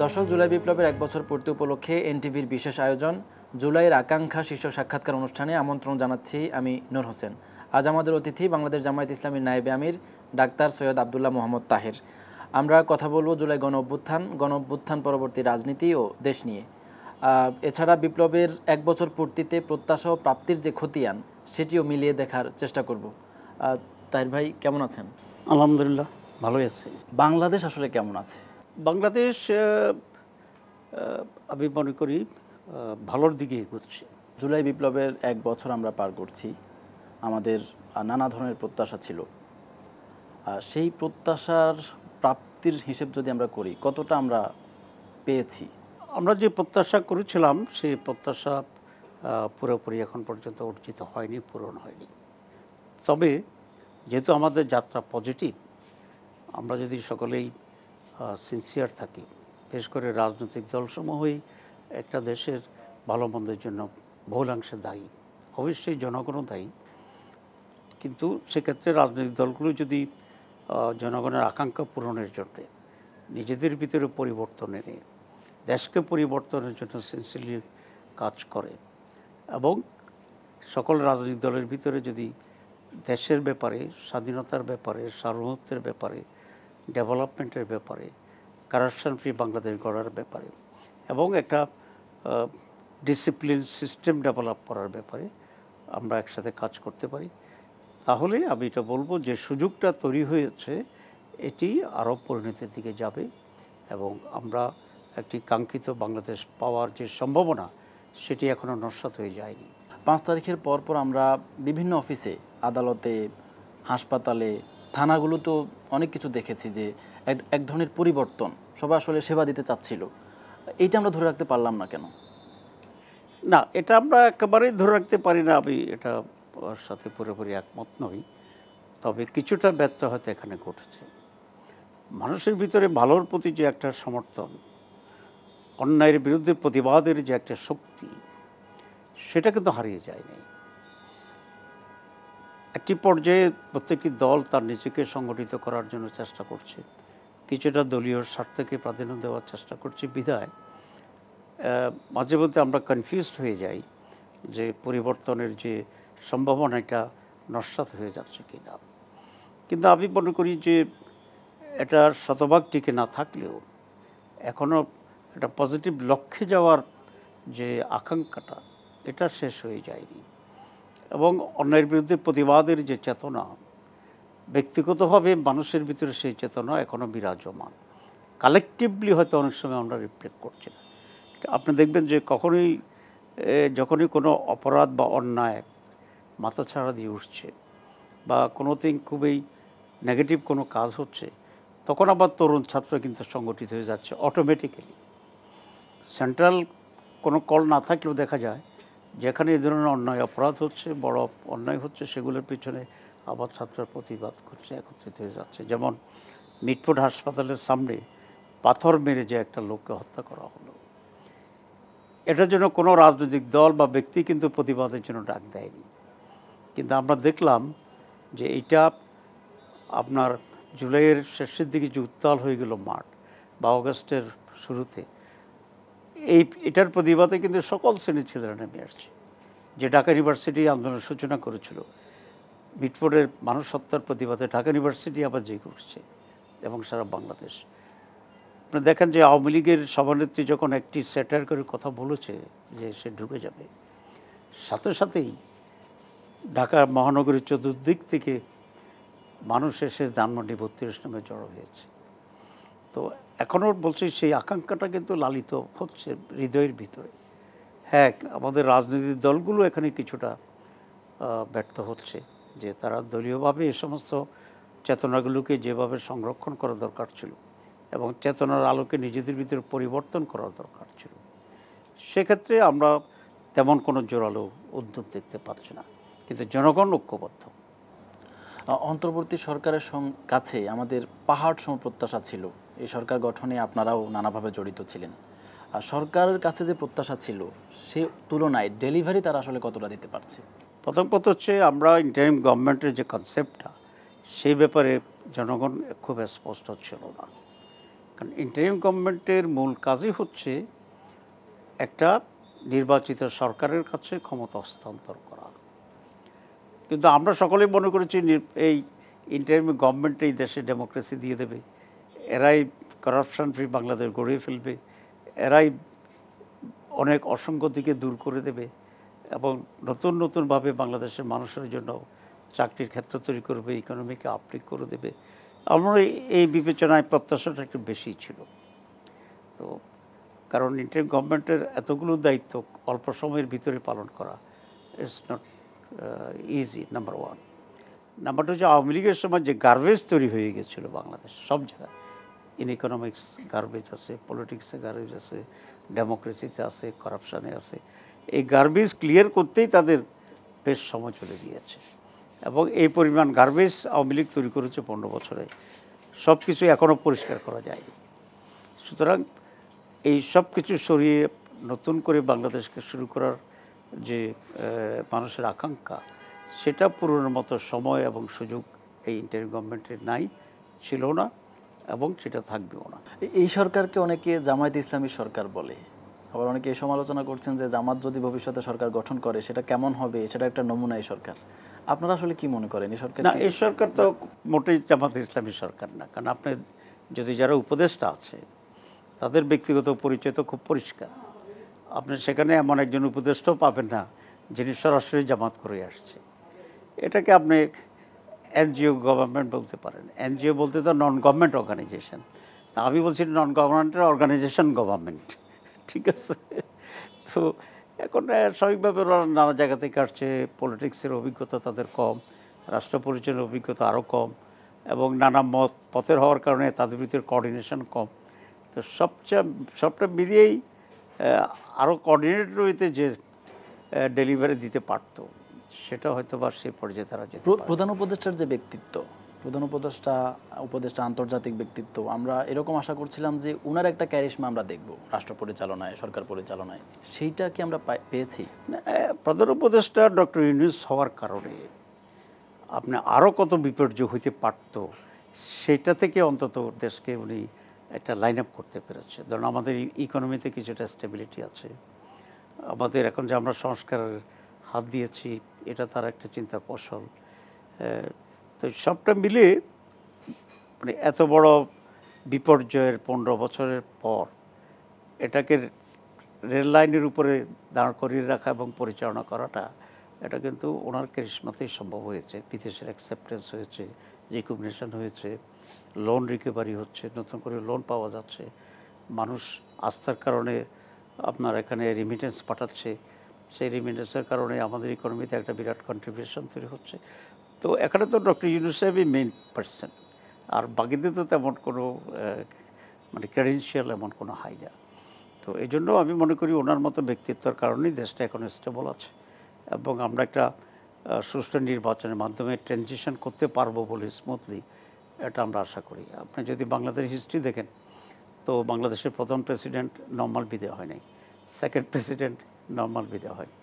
দর্শক, জুলাই বিপ্লবের ১ বছর পূর্তি উপলক্ষে এনটিভির বিশেষ আয়োজন জুলাইয়ের আকাঙ্ক্ষা শীর্ষক সাক্ষাৎকার অনুষ্ঠানে আমন্ত্রণ জানাচ্ছি আমি নূর হোসেন। আজ আমাদের অতিথি বাংলাদেশ জামায়াত ইসলামীর নায়েবে আমির ডাক্তার সৈয়দ আবদুল্লাহ মোহাম্মদ তাহের। আমরা কথা বলবো জুলাই গণ অভ্যুত্থান পরবর্তী রাজনীতি ও দেশ নিয়ে। এছাড়া বিপ্লবের ১ বছর পূর্তিতে প্রত্যাশা ও প্রাপ্তির যে খতিয়ান সেটিও মিলিয়ে দেখার চেষ্টা করব। তাহের ভাই, কেমন আছেন? আলহামদুলিল্লাহ, ভালোই আছি। বাংলাদেশ আসলে কেমন আছে? বাংলাদেশ আমি মনে করি ভালোর দিকে এগোচ্ছে। জুলাই বিপ্লবের ১ বছর আমরা পার করছি। আমাদের নানা ধরনের প্রত্যাশা ছিল। সেই প্রত্যাশার প্রাপ্তির হিসেব যদি আমরা করি, কতটা আমরা পেয়েছি? আমরা যে প্রত্যাশা করেছিলাম সেই প্রত্যাশা পুরোপুরি এখন পর্যন্ত অর্জিত হয়নি, পূরণ হয়নি। তবে যেহেতু আমাদের যাত্রা পজিটিভ, আমরা যদি সকলেই সিনসিয়ার থাকি, বিশেষ করে রাজনৈতিক দলসমূহই একটা দেশের ভালো মন্দের জন্য বহুলাংশে দায়ী, অবশ্যই জনগণও দায়ী। কিন্তু সেক্ষেত্রে রাজনৈতিক দলগুলো যদি জনগণের আকাঙ্ক্ষা পূরণের জন্য নিজেদের ভিতরে পরিবর্তন এনে দেশকে পরিবর্তনের জন্য সিনসিয়ারলি কাজ করে এবং সকল রাজনৈতিক দলের ভিতরে যদি দেশের ব্যাপারে, স্বাধীনতার ব্যাপারে, সার্বভৌমত্বের ব্যাপারে, ডেভেলপমেন্টের ব্যাপারে, কারাপশন ফ্রি বাংলাদেশ গড়ার ব্যাপারে এবং একটা ডিসিপ্লিন সিস্টেম ডেভেলপ করার ব্যাপারে আমরা একসাথে কাজ করতে পারি, তাহলে আমি এটা বলবো যে সুযোগটা তৈরি হয়েছে, এটি আরও পরিণতির দিকে যাবে এবং আমরা একটি কাঙ্ক্ষিত বাংলাদেশ পাওয়ার যে সম্ভাবনা সেটি এখনও নস্যাৎ হয়ে যায়নি। ৫ তারিখের পরপর আমরা বিভিন্ন অফিসে, আদালতে, হাসপাতালে, থানাগুলোতেও অনেক কিছু দেখেছি যে এক ধরনের পরিবর্তন, সবাই আসলে সেবা দিতে চাচ্ছিল। এইটা আমরা ধরে রাখতে পারলাম না কেন? না, এটা আমরা একেবারেই ধরে রাখতে পারি না, আমি এটা সাথে পুরোপুরি একমত নই। তবে কিছুটা ব্যর্থ হয়তো এখানে ঘটেছে। মানুষের ভিতরে ভালোর প্রতি যে একটা সমর্থন, অন্যায়ের বিরুদ্ধে প্রতিবাদের যে একটা শক্তি, সেটা কিন্তু হারিয়ে যায়নি। একটি পর্যায়ে প্রত্যেকটি দল তার নিজেকে সংগঠিত করার জন্য চেষ্টা করছে, কিছুটা দলীয় স্বার্থকে প্রাধান্য দেওয়ার চেষ্টা করছে। বিধায় মাঝে মধ্যে আমরা কনফিউজড হয়ে যাই যে পরিবর্তনের যে সম্ভাবনা এটা নস্যাৎ হয়ে যাচ্ছে কিনা। কিন্তু আমি মনে করি যে এটা শতভাগ টিকে না থাকলেও এখনও একটা পজিটিভ লক্ষ্যে যাওয়ার যে আকাঙ্ক্ষাটা, এটা শেষ হয়ে যায়নি এবং অন্যায়ের বিরুদ্ধে প্রতিবাদের যে চেতনা, ব্যক্তিগতভাবে মানুষের ভিতরে সেই চেতনা এখনও বিরাজমান। কালেকটিভলি হয়তো অনেক সময় আমরা রিফ্লেক্ট করছি না। আপনি দেখবেন যে যখনই কোনো অপরাধ বা অন্যায় মাথাছাড়া দিয়ে উঠছে বা কোনোদিন খুবই নেগেটিভ কোনো কাজ হচ্ছে, তখন আবার তরুণ ছাত্র কিন্তু সংগঠিত হয়ে যাচ্ছে অটোমেটিক্যালি। সেন্ট্রাল কোনো কল না থাকলেও দেখা যায় যেখানে এই ধরনের অন্যায় অপরাধ হচ্ছে, বড় অন্যায় হচ্ছে, সেগুলোর পিছনে আবার ছাত্ররা প্রতিবাদ করছে, একত্রিত হয়ে যাচ্ছে। যেমন মিটফোর্ড হাসপাতালের সামনে পাথর মেরে যে একটা লোককে হত্যা করা হলো, এটার জন্য কোনো রাজনৈতিক দল বা ব্যক্তি কিন্তু প্রতিবাদের জন্য ডাক দেয়নি। কিন্তু আমরা দেখলাম যে এটা আপনার জুলাইয়ের শেষের দিকে যে উত্তাল হয়ে গেল মাঠ, বা অগস্টের শুরুতে, এটার প্রতিবাদে কিন্তু সকল শ্রেণীর ছেলেরা নেমে আসছে। যে ঢাকা ইউনিভার্সিটি আন্দোলনের সূচনা করেছিল মিটফোর্ডের মানুষ হত্যার প্রতিবাদে, ঢাকা ইউনিভার্সিটি আবার জেগে উঠছে এবং সারা বাংলাদেশ। আপনি দেখেন যে আওয়ামী লীগের সভানেত্রী যখন একটি স্যাটার করে কথা বলেছে যে সে ঢুকে যাবে, সাথে সাথেই ঢাকা মহানগরীর চতুর্দিক থেকে মানুষ এসে ধানমন্ডি ৩২ নম্বরে জড়ো হয়েছে। তো এখনও বলছি সেই আকাঙ্ক্ষাটা কিন্তু লালিত হচ্ছে হৃদয়ের ভিতরে। হ্যাঁ, আমাদের রাজনৈতিক দলগুলো এখানে কিছুটা ব্যর্থ হচ্ছে যে তারা দলীয়ভাবে এই সমস্ত চেতনাগুলোকে যেভাবে সংরক্ষণ করা দরকার ছিল এবং চেতনার আলোকে নিজেদের ভিতরে পরিবর্তন করার দরকার ছিল, সেক্ষেত্রে আমরা তেমন কোনো জোরালো উদ্যোগ দেখতে পাচ্ছি না। কিন্তু জনগণ ঐক্যবদ্ধ। অন্তর্বর্তী সরকারের কাছে আমাদের পাহাড় সম প্রত্যাশা ছিল। এই সরকার গঠনে আপনারাও নানাভাবে জড়িত ছিলেন। আর সরকারের কাছে যে প্রত্যাশা ছিল সে তুলনায় ডেলিভারি তারা আসলে কতটা দিতে পারছে? প্রথম কথা হচ্ছে, আমরা ইন্টারিম গভর্নমেন্টের যে কনসেপ্টটা, সেই ব্যাপারে জনগণ খুব স্পষ্ট ছিল না। কারণ ইন্টারিম গভর্নমেন্টের মূল কাজই হচ্ছে একটা নির্বাচিত সরকারের কাছে ক্ষমতা হস্তান্তর করা। কিন্তু আমরা সকলেই মনে করেছি এই ইন্টারিম গভর্নমেন্ট এই দেশে ডেমোক্রেসি দিয়ে দেবে, এরাই করাপশন ফ্রি বাংলাদেশ গড়িয়ে ফেলবে, এরাই অনেক অসঙ্গতিকে দূর করে দেবে এবং নতুন নতুনভাবে বাংলাদেশের মানুষের জন্য চাকরির ক্ষেত্র তৈরি করবে, ইকোনমিকে আপলিফ্ট করে দেবে। আমার এই বিবেচনায় প্রত্যাশাটা একটু বেশি ছিল। তো কারণ ইন্টারিম গভর্নমেন্টের এতগুলো দায়িত্ব অল্প সময়ের ভিতরে পালন করা it's not easy, number one. Number two হচ্ছে আওয়ামী লীগের সময় যে গার্বেজ তৈরি হয়ে গেছিলো বাংলাদেশ সব জায়গায়, ইন ইকোনমিক্স গার্বেজ আছে, পলিটিক্সে গার্বেজ আছে, ডেমোক্রেসিতে আছে, করাপশানে আছে। এই গার্বেজ ক্লিয়ার করতেই তাদের বেশ সময় চলে গিয়েছে এবং এই পরিমাণ গার্বেজ আওয়ামী লীগ তৈরি করেছে 15 বছরে, সব কিছু এখনও পরিষ্কার করা যায়নি। সুতরাং এই সব কিছু সরিয়ে নতুন করে বাংলাদেশকে শুরু করার যে মানুষের আকাঙ্ক্ষা, সেটা পূরণের মতো সময় এবং সুযোগ এই ইন্টারিম গভর্নমেন্টের নাই, ছিল না এবং সেটা থাকবেও না। এই সরকারকে অনেকে জামায়াতে ইসলামী সরকার বলে, আবার অনেকে এই সমালোচনা করছেন যে জামাত যদি ভবিষ্যতে সরকার গঠন করে সেটা কেমন হবে, সেটা একটা নমুনা এই সরকার। আপনারা আসলে কি মনে করেন এই সরকার? না, এই সরকার তো মোটেই জামাত ইসলামী সরকার না। কারণ আপনি যদি যারা উপদেষ্টা আছে তাদের ব্যক্তিগত পরিচয় তো খুব পরিষ্কার। আপনি সেখানে এমন একজন উপদেষ্টাও পাবেন না যিনি সরাসরি জামাত করে আসছে। এটাকে আপনি এনজিও গভর্নমেন্ট বলতে পারেন। এনজিও বলতে তো নন গভর্নমেন্ট অর্গানাইজেশন, আমি বলছি নন গভর্নমেন্টের অর্গানাইজেশন গভর্নমেন্ট, ঠিক আছে? তো এখন স্বাভাবিকভাবে ওরা নানা জায়গা থেকে আসছে, পলিটিক্সের অভিজ্ঞতা তাদের কম, রাষ্ট্র পরিচালনার অভিজ্ঞতা আরও কম এবং নানা মত পথের হওয়ার কারণে তাদের ভিতরে কোঅর্ডিনেশন কম। তো সবটা মিলিয়েই আরও কোঅর্ডিনেটেড হইতে যে ডেলিভারি দিতে পারতো, সেটা হয়তো বা সেই পর্যায়ে তারা যেতে পারে। প্রধান উপদেষ্টার যে ব্যক্তিত্ব, প্রধান উপদেষ্টা আন্তর্জাতিক ব্যক্তিত্ব, আমরা এরকম আশা করছিলাম যে ওনার একটা ক্যারিশমা আমরা দেখব রাষ্ট্র পরিচালনায়, সরকার পরিচালনায়। সেইটা কি আমরা পেয়েছি? প্রধান উপদেষ্টা ডক্টর ইউনূস হওয়ার কারণে আপনি আরও কত বিপর্যয় হইতে পারত, সেটা থেকে অন্তত দেশকে উনি একটা লাইন আপ করতে পেরেছে। ধরুন আমাদের ইকোনমিতে কিছুটা স্টেবিলিটি আছে, আমাদের এখন যে আমরা সংস্কারের হাত দিয়েছি এটা তার একটা চিন্তার ফসল। তো সবটা মিলে মানে এত বড় বিপর্যয়ের 15 বছরের পর এটাকে রেল লাইনের উপরে দাঁড় করিয়ে রাখা এবং পরিচালনা করাটা, এটা কিন্তু ওনার ক্যারিশমাতেই সম্ভব হয়েছে। বিদেশের অ্যাকসেপ্টেন্স হয়েছে, রিকগনিশন হয়েছে, লোন রিকভারি হচ্ছে, নতুন করে লোন পাওয়া যাচ্ছে, মানুষ আস্থার কারণে আপনার এখানে রিমিটেন্স পাঠাচ্ছে, সেই রিমিটেন্সের কারণে আমাদের ইকোনমিতে একটা বিরাট কন্ট্রিবিউশন তৈরি হচ্ছে। তো এখানে তো ডক্টর ইউনূস সাহেবই মেইন পার্সন, আর বাকিদের তো তেমন কোনো মানে ক্রেডেনশিয়াল এমন কোনো হাই না। তো এই জন্য আমি মনে করি ওনার মতো ব্যক্তিত্বের কারণেই দেশটা এখন স্টেবল আছে এবং আমরা একটা সুষ্ঠু নির্বাচনের মাধ্যমে ট্রানজিশন করতে পারবো বলে স্মুথলি, এটা আমরা আশা করি। আপনি যদি বাংলাদেশ হিস্ট্রি দেখেন তো বাংলাদেশের প্রথম প্রেসিডেন্ট নর্মাল বিদায় হয় নাই, সেকেন্ড প্রেসিডেন্ট নর্মাল বিদায় হয়নি,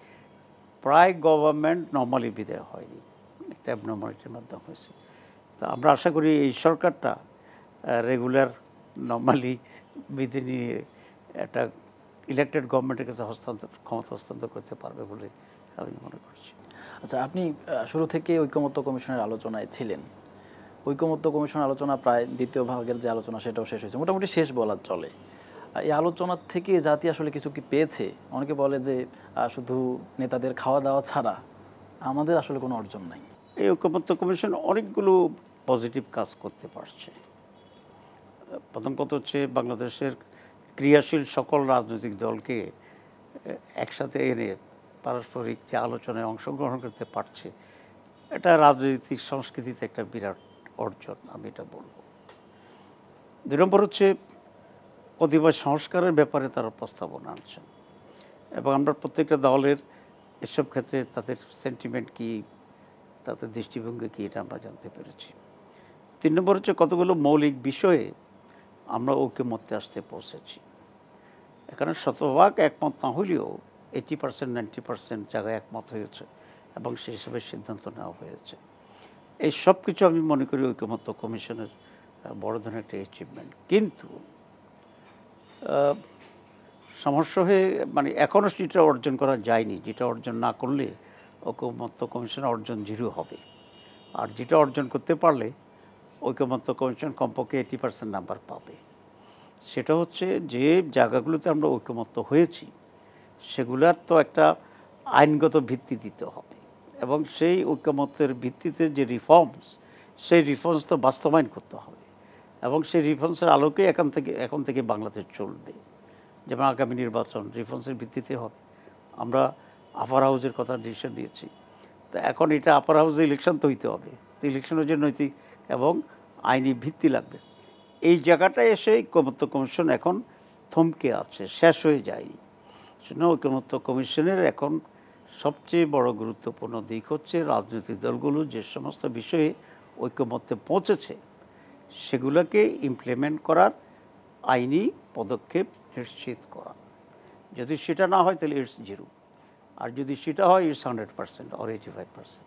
প্রায় গভর্নমেন্ট নর্মালি বিদায় হয়নি, একটা অ্যাবনর্মালিটির মাধ্যমে হয়েছে। তো আমরা আশা করি এই সরকারটা রেগুলার নর্মালি বিধি নিয়ে একটা ইলেক্টেড গভর্নমেন্টের কাছে ক্ষমতা হস্তান্তর করতে পারবে বলে আমি মনে করছি। আচ্ছা, আপনি শুরু থেকে ঐকমত্য কমিশনের আলোচনায় ছিলেন। ঐকমত্য কমিশন আলোচনা প্রায় দ্বিতীয় ভাগের যে আলোচনা সেটাও শেষ হয়েছে, মোটামুটি শেষ বলা চলে। এই আলোচনার থেকে জাতি আসলে কিছু কি পেয়েছে? অনেকে বলে যে শুধু নেতাদের খাওয়া দাওয়া ছাড়া আমাদের আসলে কোনো অর্জন নাই। এই ঐকমত্য কমিশন অনেকগুলো পজিটিভ কাজ করতে পারছে। প্রথম কথা হচ্ছে বাংলাদেশের ক্রিয়াশীল সকল রাজনৈতিক দলকে একসাথে এনে পারস্পরিক যে আলোচনায় অংশগ্রহণ করতে পারছে, এটা রাজনৈতিক সংস্কৃতিতে একটা বিরাট অর্জন, আমি এটা বলব। 2 নম্বর হচ্ছে কতিপয় সংস্কারের ব্যাপারে তারা প্রস্তাবনা আনছেন এবং আমরা প্রত্যেকটা দলের এসব ক্ষেত্রে তাদের সেন্টিমেন্ট কী, তাদের দৃষ্টিভঙ্গি কী, এটা আমরা জানতে পেরেছি। 3 নম্বর হচ্ছে কতগুলো মৌলিক বিষয়ে আমরা ঐকমত্যে আসতে পৌঁছেছি। এখানে শতভাগ একমত না হলেও 80% 90% জায়গায় একমত হয়েছে এবং সেই হিসেবে সিদ্ধান্ত নেওয়া হয়েছে। এই সব কিছু আমি মনে করি ঐকমত্য কমিশনের বড় ধরনের একটা অ্যাচিভমেন্ট। কিন্তু সমস্যা হয়ে মানে এখনও সেটা অর্জন করা যায়নি, যেটা অর্জন না করলে ঐকমত্য কমিশন অর্জন 0 হবে। আর যেটা অর্জন করতে পারলে ঐকমত্য কমিশন কমপক্ষে 80% নাম্বার পাবে। সেটা হচ্ছে যে জায়গাগুলোতে আমরা ঐকমত্য হয়েছি সেগুলার তো একটা আইনগত ভিত্তি দিতে হবে, এবং সেই ঐকমত্যের ভিত্তিতে যে রিফর্মস, সেই রিফর্মস তো বাস্তবায়ন করতে হবে, এবং সেই রিফর্মসের আলোকে এখন থেকে বাংলাদেশ চলবে। যেমন আগামী নির্বাচন রিফর্মসের ভিত্তিতে হবে। আমরা আপার হাউসের কথা ডিসিশন দিয়েছি, তো এখন এটা আপার হাউসে ইলেকশন তো হইতে হবে, তো ইলেকশনের জন্য নৈতিক এবং আইনি ভিত্তি লাগবে। এই জায়গাটায় এসে ঐকমত্য কমিশন এখন থমকে আছে, শেষ হয়ে যায়নি। সেজন্য ঐকমত্য কমিশনের এখন সবচেয়ে বড় গুরুত্বপূর্ণ দিক হচ্ছে রাজনৈতিক দলগুলো যে সমস্ত বিষয়ে ঐকমত্যে পৌঁছেছে সেগুলোকে ইমপ্লিমেন্ট করার আইনি পদক্ষেপ নিশ্চিত করা। যদি সেটা না হয় তাহলে ইটস 0, আর যদি সেটা হয় ইটস 100% অর 85%।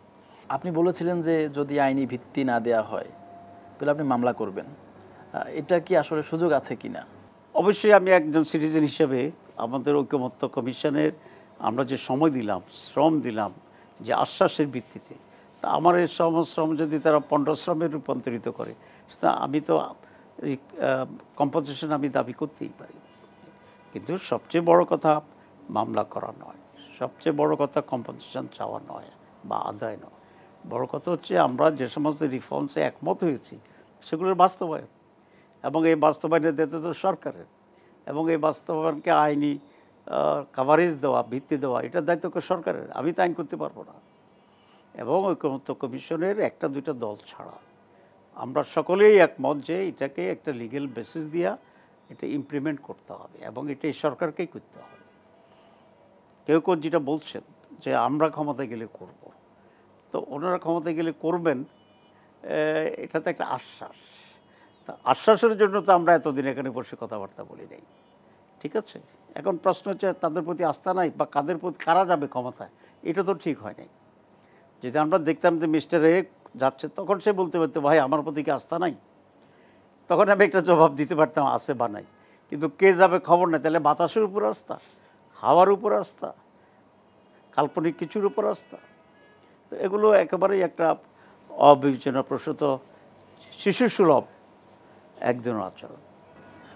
আপনি বলেছিলেন যে যদি আইনি ভিত্তি না দেওয়া হয় তাহলে আপনি মামলা করবেন, এটা কি আসলে সুযোগ আছে কি না? অবশ্যই আমি একজন সিটিজেন হিসেবে আমাদের ঐকমত্য কমিশনের আমরা যে সময় দিলাম, শ্রম দিলাম, যে আশ্বাসের ভিত্তিতে, তা আমার এই শ্রম যদি তারা পণ্ডশ্রমে রূপান্তরিত করে, সেটা আমি তো কম্পনসেশন আমি দাবি করতেই পারি। কিন্তু সবচেয়ে বড় কথা মামলা করা নয়, সবচেয়ে বড় কথা কম্পনসেশন চাওয়া নয় বা আদায় নয়। বড় কথা হচ্ছে আমরা যে সমস্ত রিফর্মসে একমত হয়েছি সেগুলোর বাস্তবায়ন, এবং এই বাস্তবায়নের দায়িত্ব তো সরকারের, এবং এই বাস্তবায়নকে আইনি কাভারেজ দেওয়া, ভিত্তি দেওয়া, এটার দায়িত্ব সরকারের। আমি তো আইন করতে পারবো না। এবং ঐকমত্য কমিশনের 1-2টা দল ছাড়া আমরা সকলেই একমত যে এটাকে একটা লিগ্যাল বেসিস দিয়া এটা ইমপ্লিমেন্ট করতে হবে, এবং এটা এই সরকারকেই করতে হবে। কেউ কেউ যেটা বলছেন যে আমরা ক্ষমতায় গেলে করব, তো ওনারা ক্ষমতায় গেলে করবেন, এটা তো একটা আশ্বাস। তা আশ্বাসের জন্য তো আমরা এতদিন এখানে বসে কথাবার্তা বলি নাই, ঠিক আছে? এখন প্রশ্ন হচ্ছে তাদের প্রতি আস্থা নাই, বা কাদের প্রতি কারা যাবে ক্ষমতায়, এটা তো ঠিক হয় নাই। যদি আমরা দেখতাম যে মিস্টার এ যাচ্ছে, তখন সে বলতে পারতো ভাই আমার প্রতি কি আস্থা নাই, তখন আমি একটা জবাব দিতে পারতাম আছে বা নাই। কিন্তু কে যাবে খবর নাই, তাহলে বাতাসের উপর আস্থা, হাওয়ার উপর আস্থা, কাল্পনিক কিছুর উপর আস্থা, তো এগুলো একেবারেই একটা অবিবেচনাপ্রসূত শিশুসুলভ একজন আচরণ।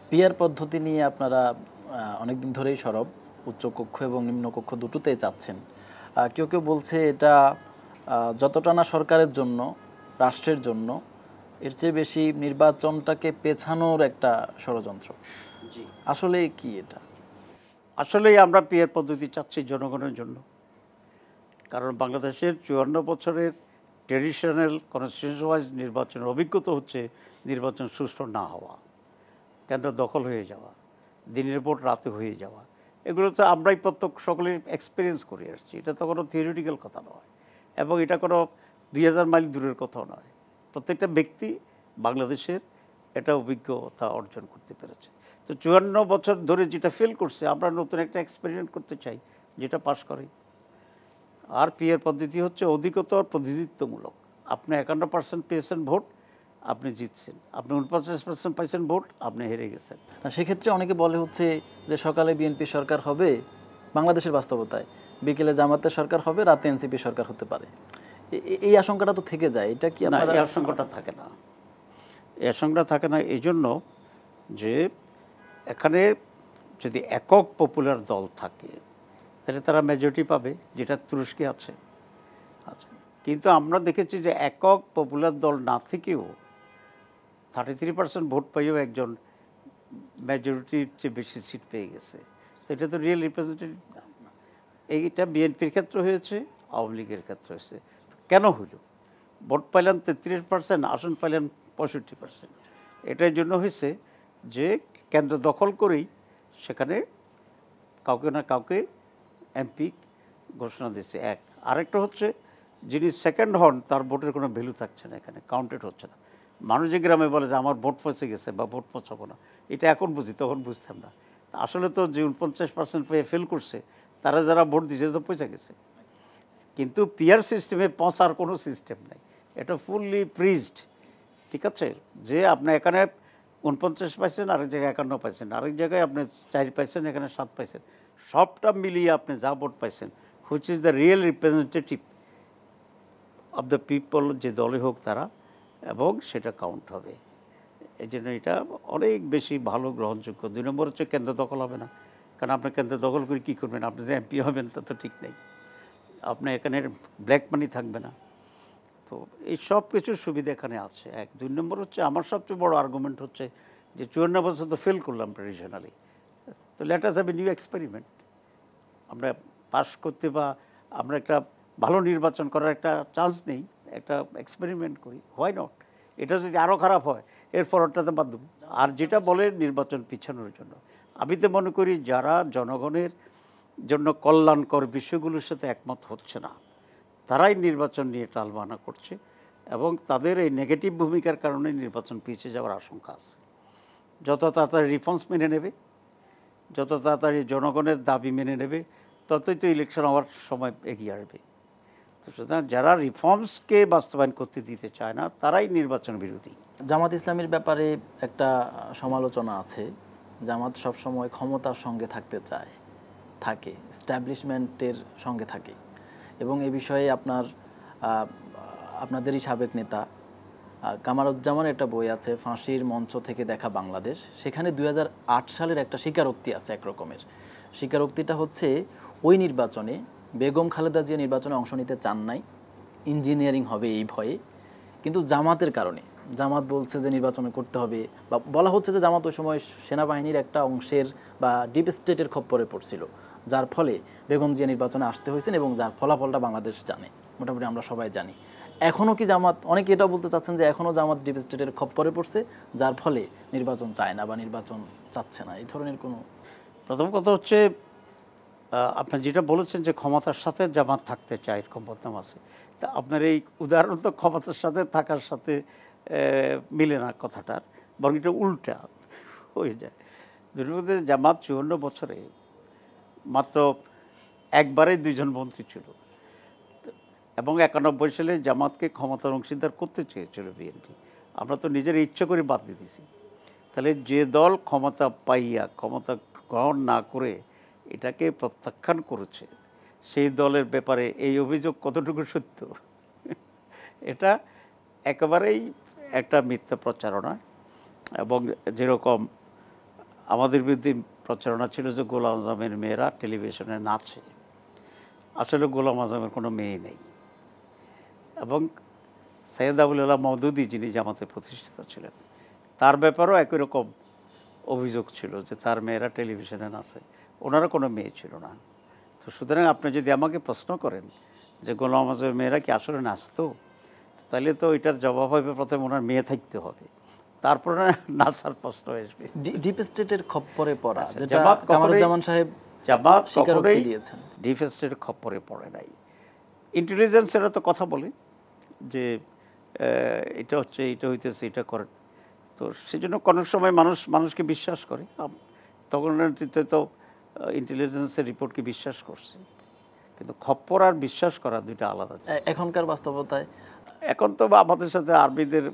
পিয়ার পদ্ধতি নিয়ে আপনারা অনেকদিন ধরেই সরব, উচ্চকক্ষ এবং নিম্নকক্ষ দুটোতেই চাচ্ছেন। কেউ কেউ বলছে এটা যতটা না সরকারের জন্য, রাষ্ট্রের জন্য, এর চেয়ে বেশি নির্বাচনটাকে পেছানোর একটা ষড়যন্ত্র। আসলে কি এটা? আসলেই আমরা পিয়ার পদ্ধতি চাচ্ছি জনগণের জন্য, কারণ বাংলাদেশের 54 বছরের ট্রেডিশনাল কনস্টিটিউশন ওয়াইজ নির্বাচনের অভিজ্ঞতা হচ্ছে নির্বাচন সুষ্ঠু না হওয়া, কেন্দ্র দখল হয়ে যাওয়া, দিনের ভোট রাতে হয়ে যাওয়া। এগুলো তো আমরাই প্রত্যক্ষ সকলে এক্সপিরিয়েন্স করে আসছি। এটা তো কোনো থিওরিটিক্যাল কথা নয়, এবং এটা কোনো 2000 মাইল দূরের কথাও নয়। প্রত্যেকটা ব্যক্তি বাংলাদেশের এটা অভিজ্ঞতা অর্জন করতে পেরেছে। তো 54 বছর ধরে যেটা ফেল করছে, আমরা নতুন একটা এক্সপেরিমেন্ট করতে চাই যেটা পাস করে। আর পিয়ার পদ্ধতি হচ্ছে অধিকতর প্রতিনিধিত্বমূলক। আপনি 51% পেয়েছেন ভোট, আপনি জিতছেন। আপনি 49% পাইছেন ভোট, আপনি হেরে গেছেন। সেক্ষেত্রে অনেকে বলে হচ্ছে যে সকালে বিএনপি সরকার হবে বাংলাদেশের বাস্তবতায়, বিকেলে জামাতের সরকার হবে, রাতে এনসিপি সরকার হতে পারে। এই আশঙ্কাটা তো থেকে যায়। এটা কি আপনারা? এই আশঙ্কাটা থাকে না, এই আশঙ্কা থাকে না এই জন্য যে এখানে যদি একক পপুলার দল থাকে তাহলে তারা মেজরিটি পাবে, যেটা তুরস্কে আছে। আচ্ছা, কিন্তু আমরা দেখেছি যে একক পপুলার দল না থেকেও 33% ভোট পাইও একজন মেজরিটির চেয়ে বেশি সিট পেয়ে গেছে। তো এটা তো রিয়েল রিপ্রেজেন্টেটিভ না। এইটা বিএনপির ক্ষেত্রে হয়েছে, আওয়ামী লীগের ক্ষেত্রে হয়েছে। কেন হইল? ভোট পাইলেন 33%, আসন পাইলেন 65%। এটার জন্য হয়েছে যে কেন্দ্র দখল করেই সেখানে কাউকে না কাউকে এমপি ঘোষণা দিচ্ছে। এক, আরেকটা হচ্ছে যিনি সেকেন্ড হন তার ভোটের কোনো ভ্যালু থাকছে না, এখানে কাউন্টেড হচ্ছে না। মানুষ যে গ্রামে বলে যে আমার ভোট পৌঁছে গেছে বা ভোট পৌঁছাবো না, এটা এখন বুঝি, তখন বুঝতাম না। আসলে তো যে 49% পেয়ে ফেল করছে তারা যারা ভোট দিয়েছে তো পৌঁছে গেছে। কিন্তু পিয়ার সিস্টেমে পৌঁছার কোনো সিস্টেম নেই, এটা ফুললি প্রিজড। ঠিক আছে, যে আপনি এখানে 49 পাইছেন, আরেক জায়গায় 51 পাইছেন, আরেক জায়গায় আপনি 4 পাইছেন, এখানে 7 পাইছেন। সবটা মিলিয়ে আপনি যা ভোট পাইছেন, which is the real representative of the people, যে দলই হোক তারা, এবং সেটা কাউন্ট হবে। এই জন্য এটা অনেক বেশি ভালো গ্রহণযোগ্য। 2 নম্বর হচ্ছে কেন্দ্র দখল হবে না, কারণ আপনি কেন্দ্র দখল করে কী করবেন? আপনি যে এমপি হবেন তা তো ঠিক নেই। আপনি এখানে ব্ল্যাক মানি থাকবে না। তো এই সব কিছুর সুবিধা এখানে আছে। 1 2 নম্বর হচ্ছে আমার সবচেয়ে বড় আর্গুমেন্ট হচ্ছে যে 54 বছর তো ফেল করলাম ট্রেডিশনালি, তো let us have a new experiment. আমরা পাস করতে বা আমরা একটা ভালো নির্বাচন করার একটা চান্স নেই, একটা এক্সপেরিমেন্ট করি, হোয়াই নট? এটা যদি আরও খারাপ হয় এর পরটাতে বাধ্য। আর যেটা বলে নির্বাচন পিছানোর জন্য, আমি তো মনে করি যারা জনগণের জন্য কল্যাণকর বিষয়গুলোর সাথে একমত হচ্ছে না, তারাই নির্বাচন নিয়ে টালবাহানা করছে, এবং তাদের এই নেগেটিভ ভূমিকার কারণে নির্বাচন পিছিয়ে যাওয়ার আশঙ্কা আছে। যত তাড়াতাড়ি রিফর্মস মেনে নেবে, যত তাড়াতাড়ি জনগণের দাবি মেনে নেবে, ততই তো ইলেকশন হওয়ার সময় এগিয়ে আসবে। তো সুতরাং যারা রিফর্মসকে বাস্তবায়ন করতে দিতে চায় না, তারাই নির্বাচন বিরোধী। জামাত ইসলামীর ব্যাপারে একটা সমালোচনা আছে, জামাত সবসময় ক্ষমতার সঙ্গে থাকতে চায়, থাকে, এস্টাবলিশমেন্টের সঙ্গে থাকে, এবং এ বিষয়ে আপনাদেরই সাবেক নেতা কামারুজ্জামান একটা বই আছে, ফাঁসির মঞ্চ থেকে দেখা বাংলাদেশ, সেখানে 2008 সালের একটা স্বীকারোক্তি আছে। একরকমের স্বীকারোক্তিটা হচ্ছে ওই নির্বাচনে বেগম খালেদা জিয়া নির্বাচনে অংশ নিতে চান নাই, ইঞ্জিনিয়ারিং হবে এই ভয়ে, কিন্তু জামাতের কারণে, জামাত বলছে যে নির্বাচনে করতে হবে, বা বলা হচ্ছে যে জামাত ওই সময় সেনাবাহিনীর একটা অংশের বা ডিপ স্টেটের খপ্পরে পড়ছিল, যার ফলে বেগম জিয়া নির্বাচনে আসতে হয়েছেন, এবং যার ফলাফলটা বাংলাদেশ জানে, মোটামুটি আমরা সবাই জানি। এখনও কি জামাত, অনেকে এটাও বলতে চাচ্ছেন যে এখনও জামাত ডিপ স্টেটের খপ্পরে পড়ছে, যার ফলে নির্বাচন চায় না বা নির্বাচন চাচ্ছে না, এই ধরনের কোনো? প্রথম কথা হচ্ছে, আপনি যেটা বলেছেন যে ক্ষমতার সাথে জামাত থাকতে চায়, এরকম বদনাম আছে। তা আপনার এই উদাহরণ তো ক্ষমতার সাথে থাকার সাথে মিলে না কথাটার, বরং এটা উল্টা হয়ে যায়। দুটোর মধ্যে জামাত 54 বছরে মাত্র একবারেই 2 জন মন্ত্রী ছিল, এবং 91 সালে জামাতকে ক্ষমতার অংশীদার করতে চেয়েছিল বিএনপি। আমরা তো নিজের ইচ্ছা করে বাদ দিয়ে দিছি। তাহলে যে দল ক্ষমতা পাইয়া ক্ষমতা গ্রহণ না করে এটাকে প্রত্যাখ্যান করেছে, সেই দলের ব্যাপারে এই অভিযোগ কতটুকু সত্য? এটা একেবারেই একটা মিথ্যা প্রচারণা। এবং যেরকম আমাদের বিরুদ্ধে প্রচারণা ছিল যে গোলাম আজমের মেয়েরা টেলিভিশনে নাচে, আসলে গোলাম আজমের কোনো মেয়ে নেই। এবং সৈয়দ আবুল আলা মওদুদি, যিনি জামাতে প্রতিষ্ঠিত ছিলেন, তার ব্যাপারেও একই রকম অভিযোগ ছিল যে তার মেয়েরা টেলিভিশনে নাচে, ওনারা কোনো মেয়ে ছিল না। তো সুতরাং আপনি যদি আমাকে প্রশ্ন করেন যে গোলাম আজমের মেয়েরা কি আসলে নাচতো, তাহলে তো এটার জবাব হবে প্রথমে ওনার মেয়ে থাকতে হবে, তারপরে নাচার প্রশ্ন আসবে। ডিপ স্টেটের খপ্পরে পড়া, যেটা জামাত কামারুজ্জামান সাহেব জামাত স্বীকারোক্তি দিয়েছেন, ডিপ স্টেটের খপ্পরে পড়ে নাই। ইন্টেলিজেন্সেরা তো কথা বলে যে এটা হচ্ছে, এটা হইতেছে, এটা করেন। তো সেই জন্য কোনো সময় মানুষকে বিশ্বাস করে, তখন তো ইন্টেলিজেন্সের রিপোর্টকে বিশ্বাস করছে। কিন্তু খপ্পর আর বিশ্বাস করা দুইটা আলাদা। এখনকার বাস্তবতায় এখন তো আমাদের সাথে আর্মিদের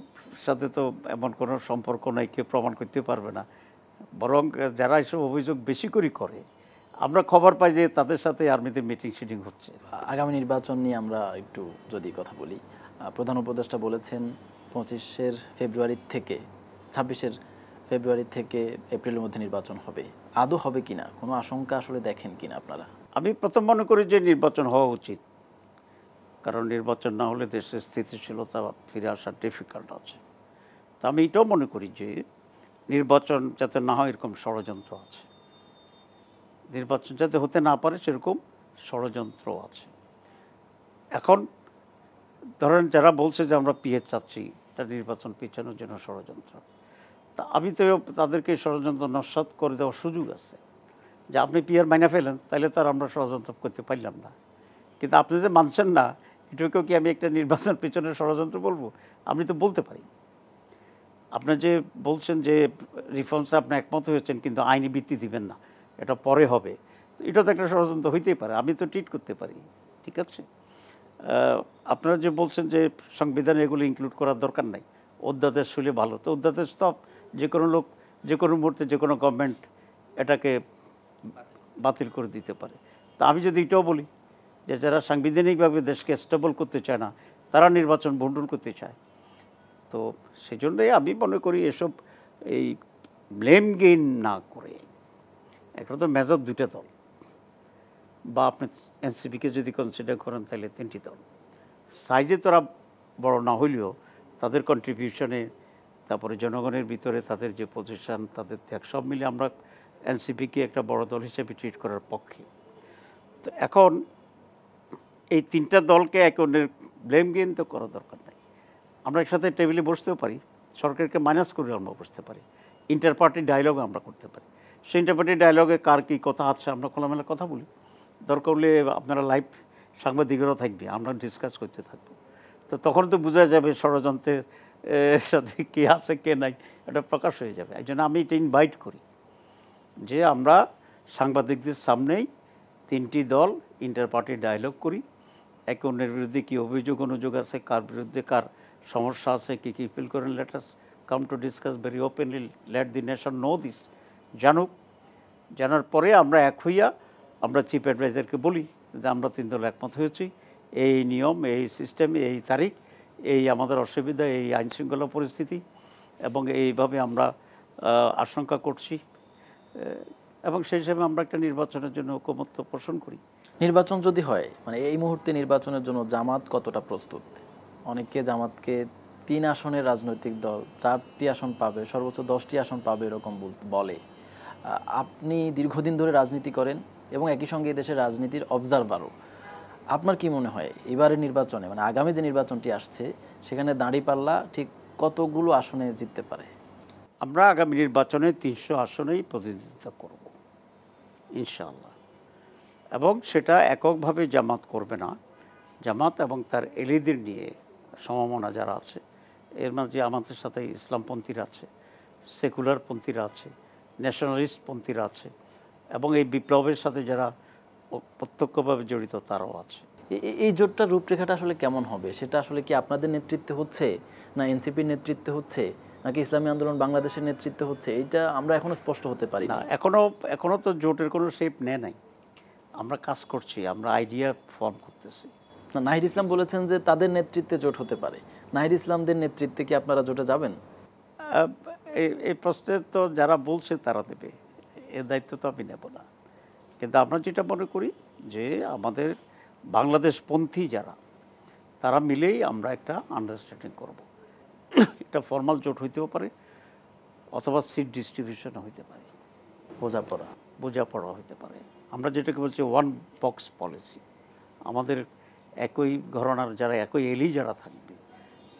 সাথে তো এমন কোনো সম্পর্ক নাই, কেউ প্রমাণ করতে পারবে না। বরং যারা এসব অভিযোগ বেশি করে আমরা খবর পাই যে তাদের সাথে আর্মিতে মিটিং শিটিং হচ্ছে। আগামী নির্বাচন নিয়ে আমরা একটু যদি কথা বলি, প্রধান উপদেষ্টা বলেছেন 25 ফেব্রুয়ারি থেকে 26 ফেব্রুয়ারি থেকে এপ্রিলের মধ্যে নির্বাচন হবে। আদৌ হবে কিনা, কোনো আশঙ্কা আসলে দেখেন কিনা আপনারা? আমি প্রথম মনে করি যে নির্বাচন হওয়া উচিত, কারণ নির্বাচন না হলে দেশের স্থিতিশীলতা ফিরে আসা ডিফিকাল্ট আছে। তা আমি এটাও মনে করি যে নির্বাচন যাতে না হয় এরকম ষড়যন্ত্র আছে, নির্বাচন যাতে হতে না পারে সেরকম ষড়যন্ত্র আছে। এখন ধরেন যারা বলছে যে আমরা পিএ চাচ্ছি, এটা নির্বাচন পিছানোর জন্য ষড়যন্ত্র, তা আমি তো তাদেরকে ষড়যন্ত্র নস্যাৎ করে দেওয়ার সুযোগ আছে যে আপনি পিআর মাইনা ফেলেন, তাহলে তো আর আমরা ষড়যন্ত্র করতে পারলাম না। কিন্তু আপনি যে মানছেন না, এটাকেও কি আমি একটা নির্বাচন পিছনের ষড়যন্ত্র বলবো? আমি তো বলতে পারি। আপনি যে বলছেন যে রিফর্মসে আপনি একমত হয়েছেন কিন্তু আইনি ভিত্তি দিবেন না, এটা পরে হবে, এটা তো একটা ষড়যন্ত্র হইতেই পারে, আমি তো ট্রিট করতে পারি। ঠিক আছে, আপনারা যে বলছেন যে সংবিধানে এগুলো ইনক্লুড করার দরকার নাই, অধ্যাদেশ শুলে ভালো, তো অধ্যাদেশ তো যে কোনো লোক যে কোনো মুহূর্তে যে কোনো গভর্নমেন্ট এটাকে বাতিল করে দিতে পারে। তা আমি যদি এটাও বলি যে যারা সাংবিধানিকভাবে দেশকে স্টেবল করতে চায় না তারা নির্বাচন ভণ্ডুল করতে চায়। তো সেজন্যই আমি মনে করি এসব এই ব্লেম গেইন না করে, একটা তো মেজর দুইটা দল, বা আপনি এনসিপিকে যদি কনসিডার করেন তাহলে 3টি দল, সাইজে তোরা বড় না হইলেও তাদের কন্ট্রিবিউশনে, তারপরে জনগণের ভিতরে তাদের যে পজিশন, তাদের ত্যাগ, সব মিলে আমরা এনসিপিকে একটা বড় দল হিসেবে ট্রিট করার পক্ষে। তো এখন এই 3টা দলকে এক অন্যের ব্লেম গেইন তো করা দরকার নাই। আমরা একসাথে টেবিলে বসতেও পারি, সরকারকে মাইনাস করে আমরা বসতে পারি, ইন্টার পার্টি ডায়লগ আমরা করতে পারি। সেই ইন্টার পার্টি ডায়লগে কার কী কথা আছে আমরা খোলামেলা কথা বলি, দরকার হলে আপনারা লাইভ সাংবাদিকেরাও থাকবে, আমরা ডিসকাস করতে থাকবো। তো তখন তো বোঝা যাবে ষড়যন্ত্রের সাথে কে আছে কে নাই, এটা প্রকাশ হয়ে যাবে। এই জন্য আমি এটা ইনভাইট করি যে আমরা সাংবাদিকদের সামনেই 3টি দল ইন্টার পার্টি ডায়লগ করি, একে অন্যের বিরুদ্ধে কী অভিযোগ অনুযোগ আছে, কার বিরুদ্ধে কার সমস্যা আছে, কী কী ফিল করেন, let us come to discuss very openly, let the nation know this, জানুক। জানার পরে আমরা এক হইয়া আমরা চিফ অ্যাডভাইজারকে বলি যে আমরা 3 দল একমত হয়েছি, এই নিয়ম, এই সিস্টেম, এই তারিখ, এই আমাদের অসুবিধা, এই আইনশৃঙ্খলা পরিস্থিতি, এবং এইভাবে আমরা আশঙ্কা করছি, এবং সেই হিসাবে আমরা একটা নির্বাচনের জন্য ঐকমত্য পোষণ করি। নির্বাচন যদি হয়, মানে এই মুহূর্তে নির্বাচনের জন্য জামাত কতটা প্রস্তুত? অনেকে জামাতকে 3 আসনের রাজনৈতিক দল, 4টি আসন পাবে, সর্বোচ্চ 10টি আসন পাবে এরকম বলে। আপনি দীর্ঘদিন ধরে রাজনীতি করেন এবং একই সঙ্গে দেশের রাজনীতির অবজারভারও। আপনার কি মনে হয় এবারের নির্বাচনে, মানে আগামী যে নির্বাচনটি আসছে, সেখানে দাঁড়িপাল্লা ঠিক কতগুলো আসনে জিততে পারে? আমরা আগামী নির্বাচনে 300 আসনেই প্রতিনিধিত্ব করব ইনশাআল্লাহ, এবং সেটা এককভাবে জামাত করবে না। জামাত এবং তার এলিদের নিয়ে সমমনা যারা আছে, এর মাঝে আমাদের সাথে ইসলামপন্থীরা আছে, সেকুলারপন্থীরা আছে, ন্যাশনালিস্টপন্থীরা আছে, এবং এই বিপ্লবের সাথে যারা প্রত্যক্ষভাবে জড়িত তারাও আছে। এই জোটটার রূপরেখাটা আসলে কেমন হবে, সেটা আসলে কি আপনাদের নেতৃত্বে হচ্ছে, না এনসিপির নেতৃত্বে হচ্ছে, নাকি ইসলামী আন্দোলন বাংলাদেশের নেতৃত্বে হচ্ছে? এইটা আমরা এখনো স্পষ্ট হতে পারি না। এখনো তো জোটের কোনো শেপ নেয় নাই। আমরা কাজ করছি, আমরা আইডিয়া ফর্ম করতেছি। না, নাহিদ ইসলাম বলেছেন যে তাদের নেতৃত্বে জোট হতে পারে। নাহিদ ইসলামদের নেতৃত্বে কি আপনারা জোটে যাবেন? এই প্রশ্নের তো যারা বলছে তারা দেবে, এর দায়িত্ব তো আমি নেব না। কিন্তু আমরা যেটা মনে করি যে আমাদের বাংলাদেশপন্থী যারা, তারা মিলেই আমরা একটা আন্ডারস্ট্যান্ডিং করব। এটা ফর্মাল জোট হইতেও পারে, অথবা সিট ডিস্ট্রিবিউশন হইতে পারে, বোঝাপড়া হইতে পারে। আমরা যেটাকে বলছি ওয়ান বক্স পলিসি, আমাদের একই ঘরানার যারা, একই এলি যারা থাকবে,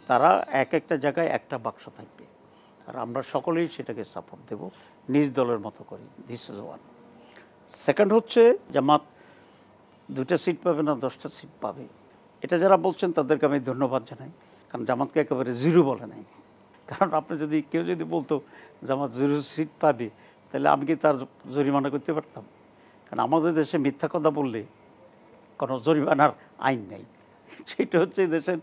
তারা একটা জায়গায় একটা বাক্স থাকবে, আর আমরা সকলেই সেটাকে সাপোর্ট দেব নিজ দলের মতো করি। This is one. সেকেন্ড হচ্ছে জামাত 2টা সিট পাবে না 10টা সিট পাবে, এটা যারা বলছেন তাদেরকে আমি ধন্যবাদ জানাই, কারণ জামাতকে একেবারে 0 বলে নাই। কারণ আপনি যদি কেউ বলতো জামাত 0 সিট পাবে, তাহলে আমি কি তার জরিমানা করতে পারতাম? কারণ আমাদের দেশে মিথ্যা কথা বললে কোনো জরিমানার আইন নেই, সেটা হচ্ছে দেশের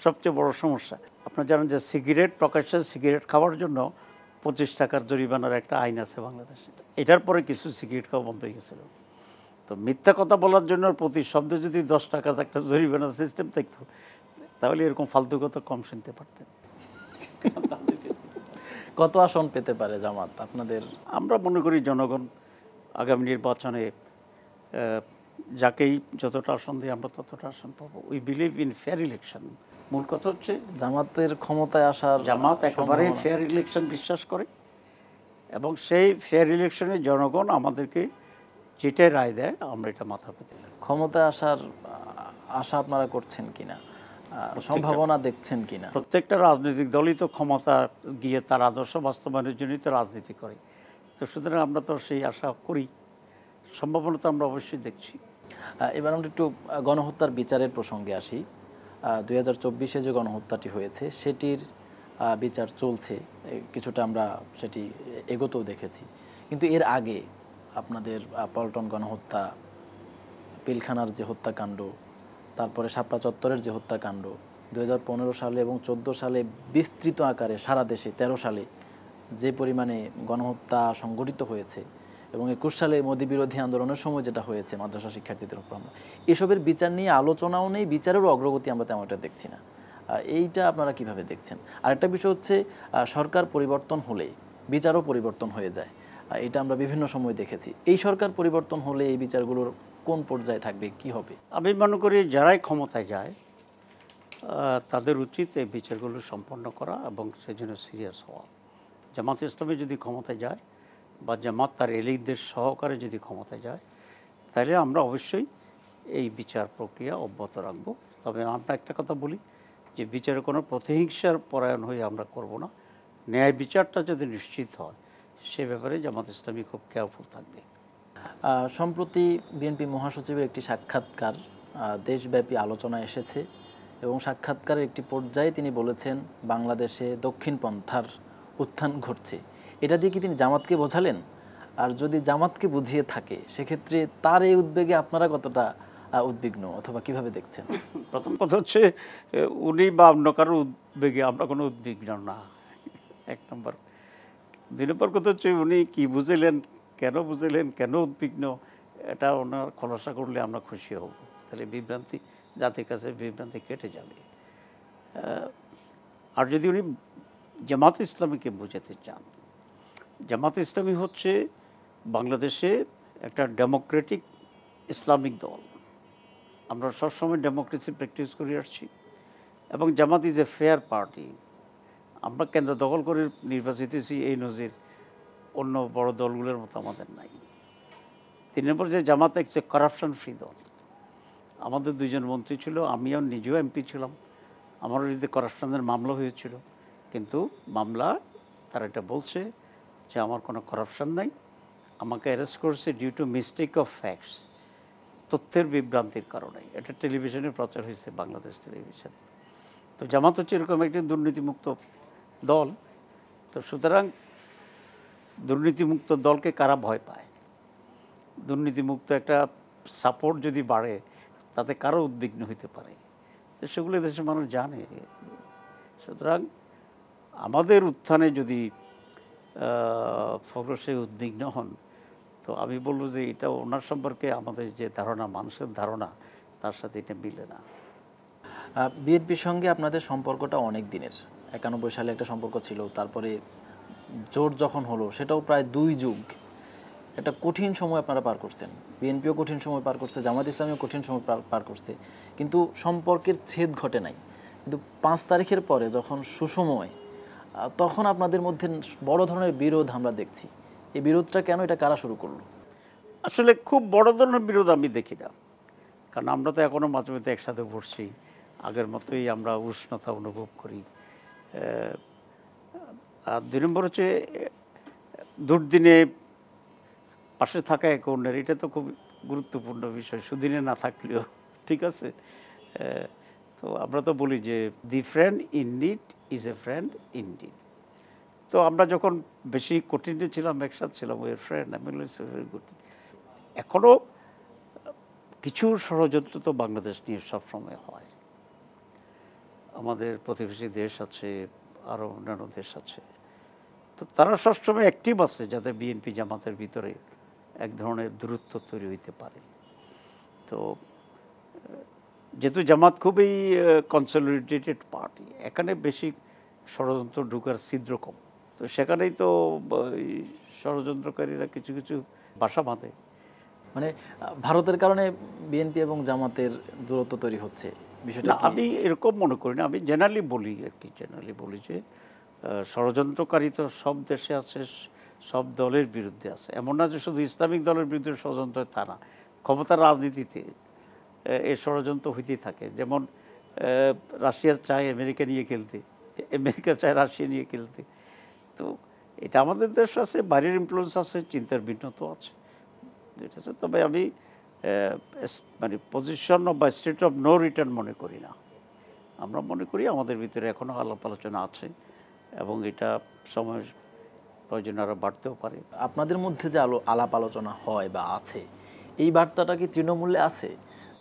সবচেয়ে বড় সমস্যা। আপনারা জানেন যে সিগারেট, প্রকাশ্যে সিগারেট খাওয়ার জন্য 25 টাকার জরিমানার একটা আইন আছে বাংলাদেশে। এটার পরে কিছু সিগারেট খাওয়া বন্ধ হয়ে গেছিল। তো মিথ্যা কথা বলার জন্য প্রতি শব্দে যদি 10 টাকা একটা জরিমানার সিস্টেম থাকতো, তাহলে এরকম ফালতু কথা কম শুনতে পারতেন। কত আসন পেতে পারে জামাত আপনাদের? আমরা মনে করি জনগণ আগামী নির্বাচনে যাকেই যতটা আসন দিয়ে আমরা ততটা আসন পাবো। We believe in fair election. মূল কথা হচ্ছে জামাতের ক্ষমতায় আসার, জামাত একেবারে ফেয়ার ইলেকশন বিশ্বাস করে, এবং সেই ফেয়ার ইলেকশনে জনগণ আমাদেরকে যেটাই রায় দেয় আমরা এটা মাথা পেতে। ক্ষমতায় আসার আশা আপনারা করছেন কিনা, সম্ভাবনা দেখছেন কিনা? প্রত্যেকটা রাজনৈতিক দলই তো ক্ষমতা গিয়ে তার আদর্শ বাস্তবায়নের জন্যই তো রাজনীতি করে। তো সুতরাং আমরা তো সেই আশা করি, সম্ভাবনা তো আমরা অবশ্যই দেখছি। এবার আমরা একটু গণহত্যার বিচারের প্রসঙ্গে আসি। 2024-এ যে গণহত্যাটি হয়েছে সেটির বিচার চলছে, কিছুটা আমরা সেটি এগোতেও দেখেছি। কিন্তু এর আগে আপনাদের পল্টন গণহত্যা, পিলখানার যে হত্যাকাণ্ড, তারপরে শাপলা চত্বরের যে হত্যাকাণ্ড, 2015 সালে এবং 2014 সালে বিস্তৃত আকারে সারা দেশে, 13 সালে যে পরিমাণে গণহত্যা সংঘটিত হয়েছে এবং ২১ সালে মোদি বিরোধী আন্দোলনের সময় যেটা হয়েছে মাদ্রাসা শিক্ষার্থীদের উপর হামলা, এসবের বিচার নিয়ে আলোচনাও নেই, বিচারেরও অগ্রগতি আমরা তেমন একটা দেখছি না। এইটা আপনারা কিভাবে দেখছেন? আরেকটা বিষয় হচ্ছে সরকার পরিবর্তন হলে বিচারও পরিবর্তন হয়ে যায়, এটা আমরা বিভিন্ন সময় দেখেছি। এই সরকার পরিবর্তন হলে এই বিচারগুলোর কোন পর্যায়ে থাকবে, কি হবে? আমি মনে করি যারাই ক্ষমতায় যায় তাদের উচিত এই বিচারগুলো সম্পন্ন করা এবং সেজন্য সিরিয়াস হওয়া। জামাত ইসলামী যদি ক্ষমতায় যায় বা জামাত তার এলিটদের সহকারে যদি ক্ষমতায় যায়, তাহলে আমরা অবশ্যই এই বিচার প্রক্রিয়া অব্যাহত রাখবো। তবে আমরা একটা কথা বলি যে বিচারে কোনো প্রতিহিংসার পরায়ণ হয়ে আমরা করব না। ন্যায় বিচারটা যদি নিশ্চিত হয় সে ব্যাপারে জামাত ইসলামী খুব কেয়ারফুল থাকবে। সম্প্রতি বিএনপি মহাসচিবের একটি সাক্ষাৎকার দেশব্যাপী আলোচনা এসেছে এবং সাক্ষাৎকারের একটি পর্যায়ে তিনি বলেছেন বাংলাদেশে দক্ষিণপন্থার উত্থান ঘটছে। এটা দিয়ে কি তিনি জামাতকে বোঝালেন? আর যদি জামাতকে বুঝিয়ে থাকে সেক্ষেত্রে তার এই উদ্বেগে আপনারা কতটা উদ্বিগ্ন অথবা কিভাবে দেখছেন? প্রথম কথা হচ্ছে উনি বা অন্য কারোর উদ্বেগে আমরা কোনো উদ্বিগ্ন না, এক নম্বর। দুই নম্বর কথা হচ্ছে উনি কি বুঝলেন, কেন উদ্বিগ্ন, এটা ওনার খোলাসা করলে আমরা খুশি হব। তাহলে বিভ্রান্তি, জাতির কাছে বিভ্রান্তি কেটে যাবে। আর যদি উনি জামাত ইসলামীকে বোঝাতে চান, জামাত ইসলামী হচ্ছে বাংলাদেশে একটা ডেমোক্রেটিক ইসলামিক দল। আমরা সবসময় ডেমোক্রেসি প্র্যাকটিস করে আসছি এবং জামাত ইজ এ ফেয়ার পার্টি। আমরা কেন্দ্র দখল করে নির্বাচিত হয়েছি, এই নজির অন্য বড় দলগুলোর মতো আমাদের নাই। ৩ নম্বর যে জামাত একটা কারাপশন ফ্রি দল। আমাদের 2 জন মন্ত্রী ছিল, আমিও নিজেও এমপি ছিলাম, আমার বিরুদ্ধে করাপশনের মামলা হয়েছিল, কিন্তু মামলা তারা এটা বলছে যে আমার কোনো করাপশন নাই, আমাকে অ্যারেস্ট করছে due to mistake of facts, তথ্যের বিভ্রান্তির কারণে। এটা টেলিভিশনে প্রচার হয়েছে, বাংলাদেশ টেলিভিশনে। তো জামাত হচ্ছে এরকম একটি দুর্নীতিমুক্ত দল। তো সুতরাং দুর্নীতিমুক্ত দলকে কারা ভয় পায়? দুর্নীতিমুক্ত একটা সাপোর্ট যদি বাড়ে তাতে কারো উদ্বিগ্ন হইতে পারে? তো সেগুলো দেশের মানুষ জানে। সুতরাং আমাদের উত্থানে যদি ফখরুল উদ্বিগ্ন হন, তো আমি বলবো যে এটা ওনার সম্পর্কে আমাদের যে ধারণা, মানুষের ধারণা, তার সাথে এটা মিলে না। বিএনপির সঙ্গে আপনাদের সম্পর্কটা অনেক দিনের। 91 সালে একটা সম্পর্ক ছিল, তারপরে জোট যখন হলো সেটাও প্রায় 2 যুগ। একটা কঠিন সময় আপনারা পার করছেন, বিএনপিও কঠিন সময় পার করছে, জামাত ইসলামীও কঠিন সময় পার করছে, কিন্তু সম্পর্কের ছেদ ঘটে নাই। কিন্তু 5 তারিখের পরে যখন সুসময়, তখন আপনাদের মধ্যে বড় ধরনের বিরোধ আমরা দেখছি। এই বিরোধটা কেন, এটা কারা শুরু করলো? আসলে খুব বড় ধরনের বিরোধ আমি দেখি না, কারণ আমরা তো এখনও মাঝে মাঝে একসাথে বসছি, আগের মতোই আমরা উষ্ণতা অনুভব করি। আর 2 নম্বর হচ্ছে দুর্দিনে পাশে থাকা এক অন্যের, এটা তো খুব গুরুত্বপূর্ণ বিষয়, সুদিনে না থাকলেও। ঠিক আছে, তো আমরা তো বলি যে the friend in need is a friend in deed. তো আমরা যখন বেশি কঠিনে ছিলাম, একসাথে ছিলাম, ওই ফ্রেন্ড, আমি ভেরি গুড। এখনও কিছু ষড়যন্ত্র তো বাংলাদেশ নিয়ে সবসময় হয়। আমাদের প্রতিবেশী দেশ আছে, আরও অন্যান্য দেশ আছে, তো তারা সবসময় অ্যাক্টিভ আছে যাতে বিএনপি জামাতের ভিতরে এক ধরনের দূরত্ব তৈরি হইতে পারে। তো যেহেতু জামাত খুবই কনসলিডেটেড পার্টি, এখানে বেশি ষড়যন্ত্র ঢুকার ছিদ্র কম, তো সেখানেই তো ষড়যন্ত্রকারীরা কিছু কিছু বাসা বাঁধে। মানে ভারতের কারণে বিএনপি এবং জামাতের দূরত্ব তৈরি হচ্ছে বিষয়টা? আমি এরকম মনে করি না, আমি জেনারেলি বলি আর কি, জেনারেলি বলি যে ষড়যন্ত্রকারী তো সব দেশে আছে, সব দলের বিরুদ্ধে আছে। এমন না যে শুধু ইসলামিক দলের বিরুদ্ধে ষড়যন্ত্র, তা না। ক্ষমতার রাজনীতিতে এই ষড়যন্ত্র হইতেই থাকে। যেমন রাশিয়া চায় আমেরিকা নিয়ে খেলতে, আমেরিকা চায় রাশিয়া নিয়ে খেলতে। তো এটা আমাদের দেশ আছে, বাইরের ইনফ্লুয়েন্স আছে, চিন্তার ভিন্নতা আছে, ঠিক আছে। তবে আমি মানে পজিশন বা স্টেট অফ নো রিটার্ন মনে করি না। আমরা মনে করি আমাদের ভিতরে এখনও আলাপ আলোচনা আছে এবং এটা সময়ের প্রয়োজনে আরও বাড়তেও পারে। আপনাদের মধ্যে যে আলাপ আলোচনা হয় বা আছে, এই বার্তাটা কি তৃণমূলে আছে?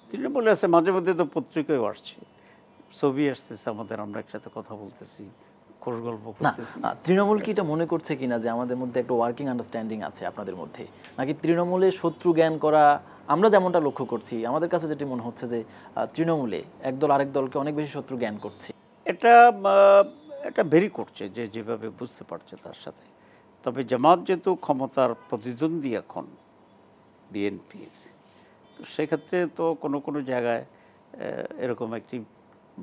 তৃণমূলে আছে, মাঝে মধ্যে তো পত্রিকায় আসছে, ছবি আসতেছে আমাদের, আমরা একসাথে কথা বলতেছি, খোশ গল্প না করতেছি। তৃণমূল কি এটা মনে করছে কিনা যে আমাদের মধ্যে একটা ওয়ার্কিং আন্ডারস্ট্যান্ডিং আছে আপনাদের মধ্যে, নাকি তৃণমূলে শত্রু জ্ঞান করা? আমরা যেমনটা লক্ষ্য করছি, আমাদের কাছে যেটি মনে হচ্ছে যে তৃণমূলে একদল আরেক দলকে অনেক বেশি শত্রু জ্ঞান করছে। এটা এটা ভেরি করছে যে যেভাবে বুঝতে পারছে তার সাথে। তবে জামাত যেহেতু ক্ষমতার প্রতিদ্বন্দ্বী এখন বিএনপির, তো সেক্ষেত্রে তো কোনো কোনো জায়গায় এরকম একটি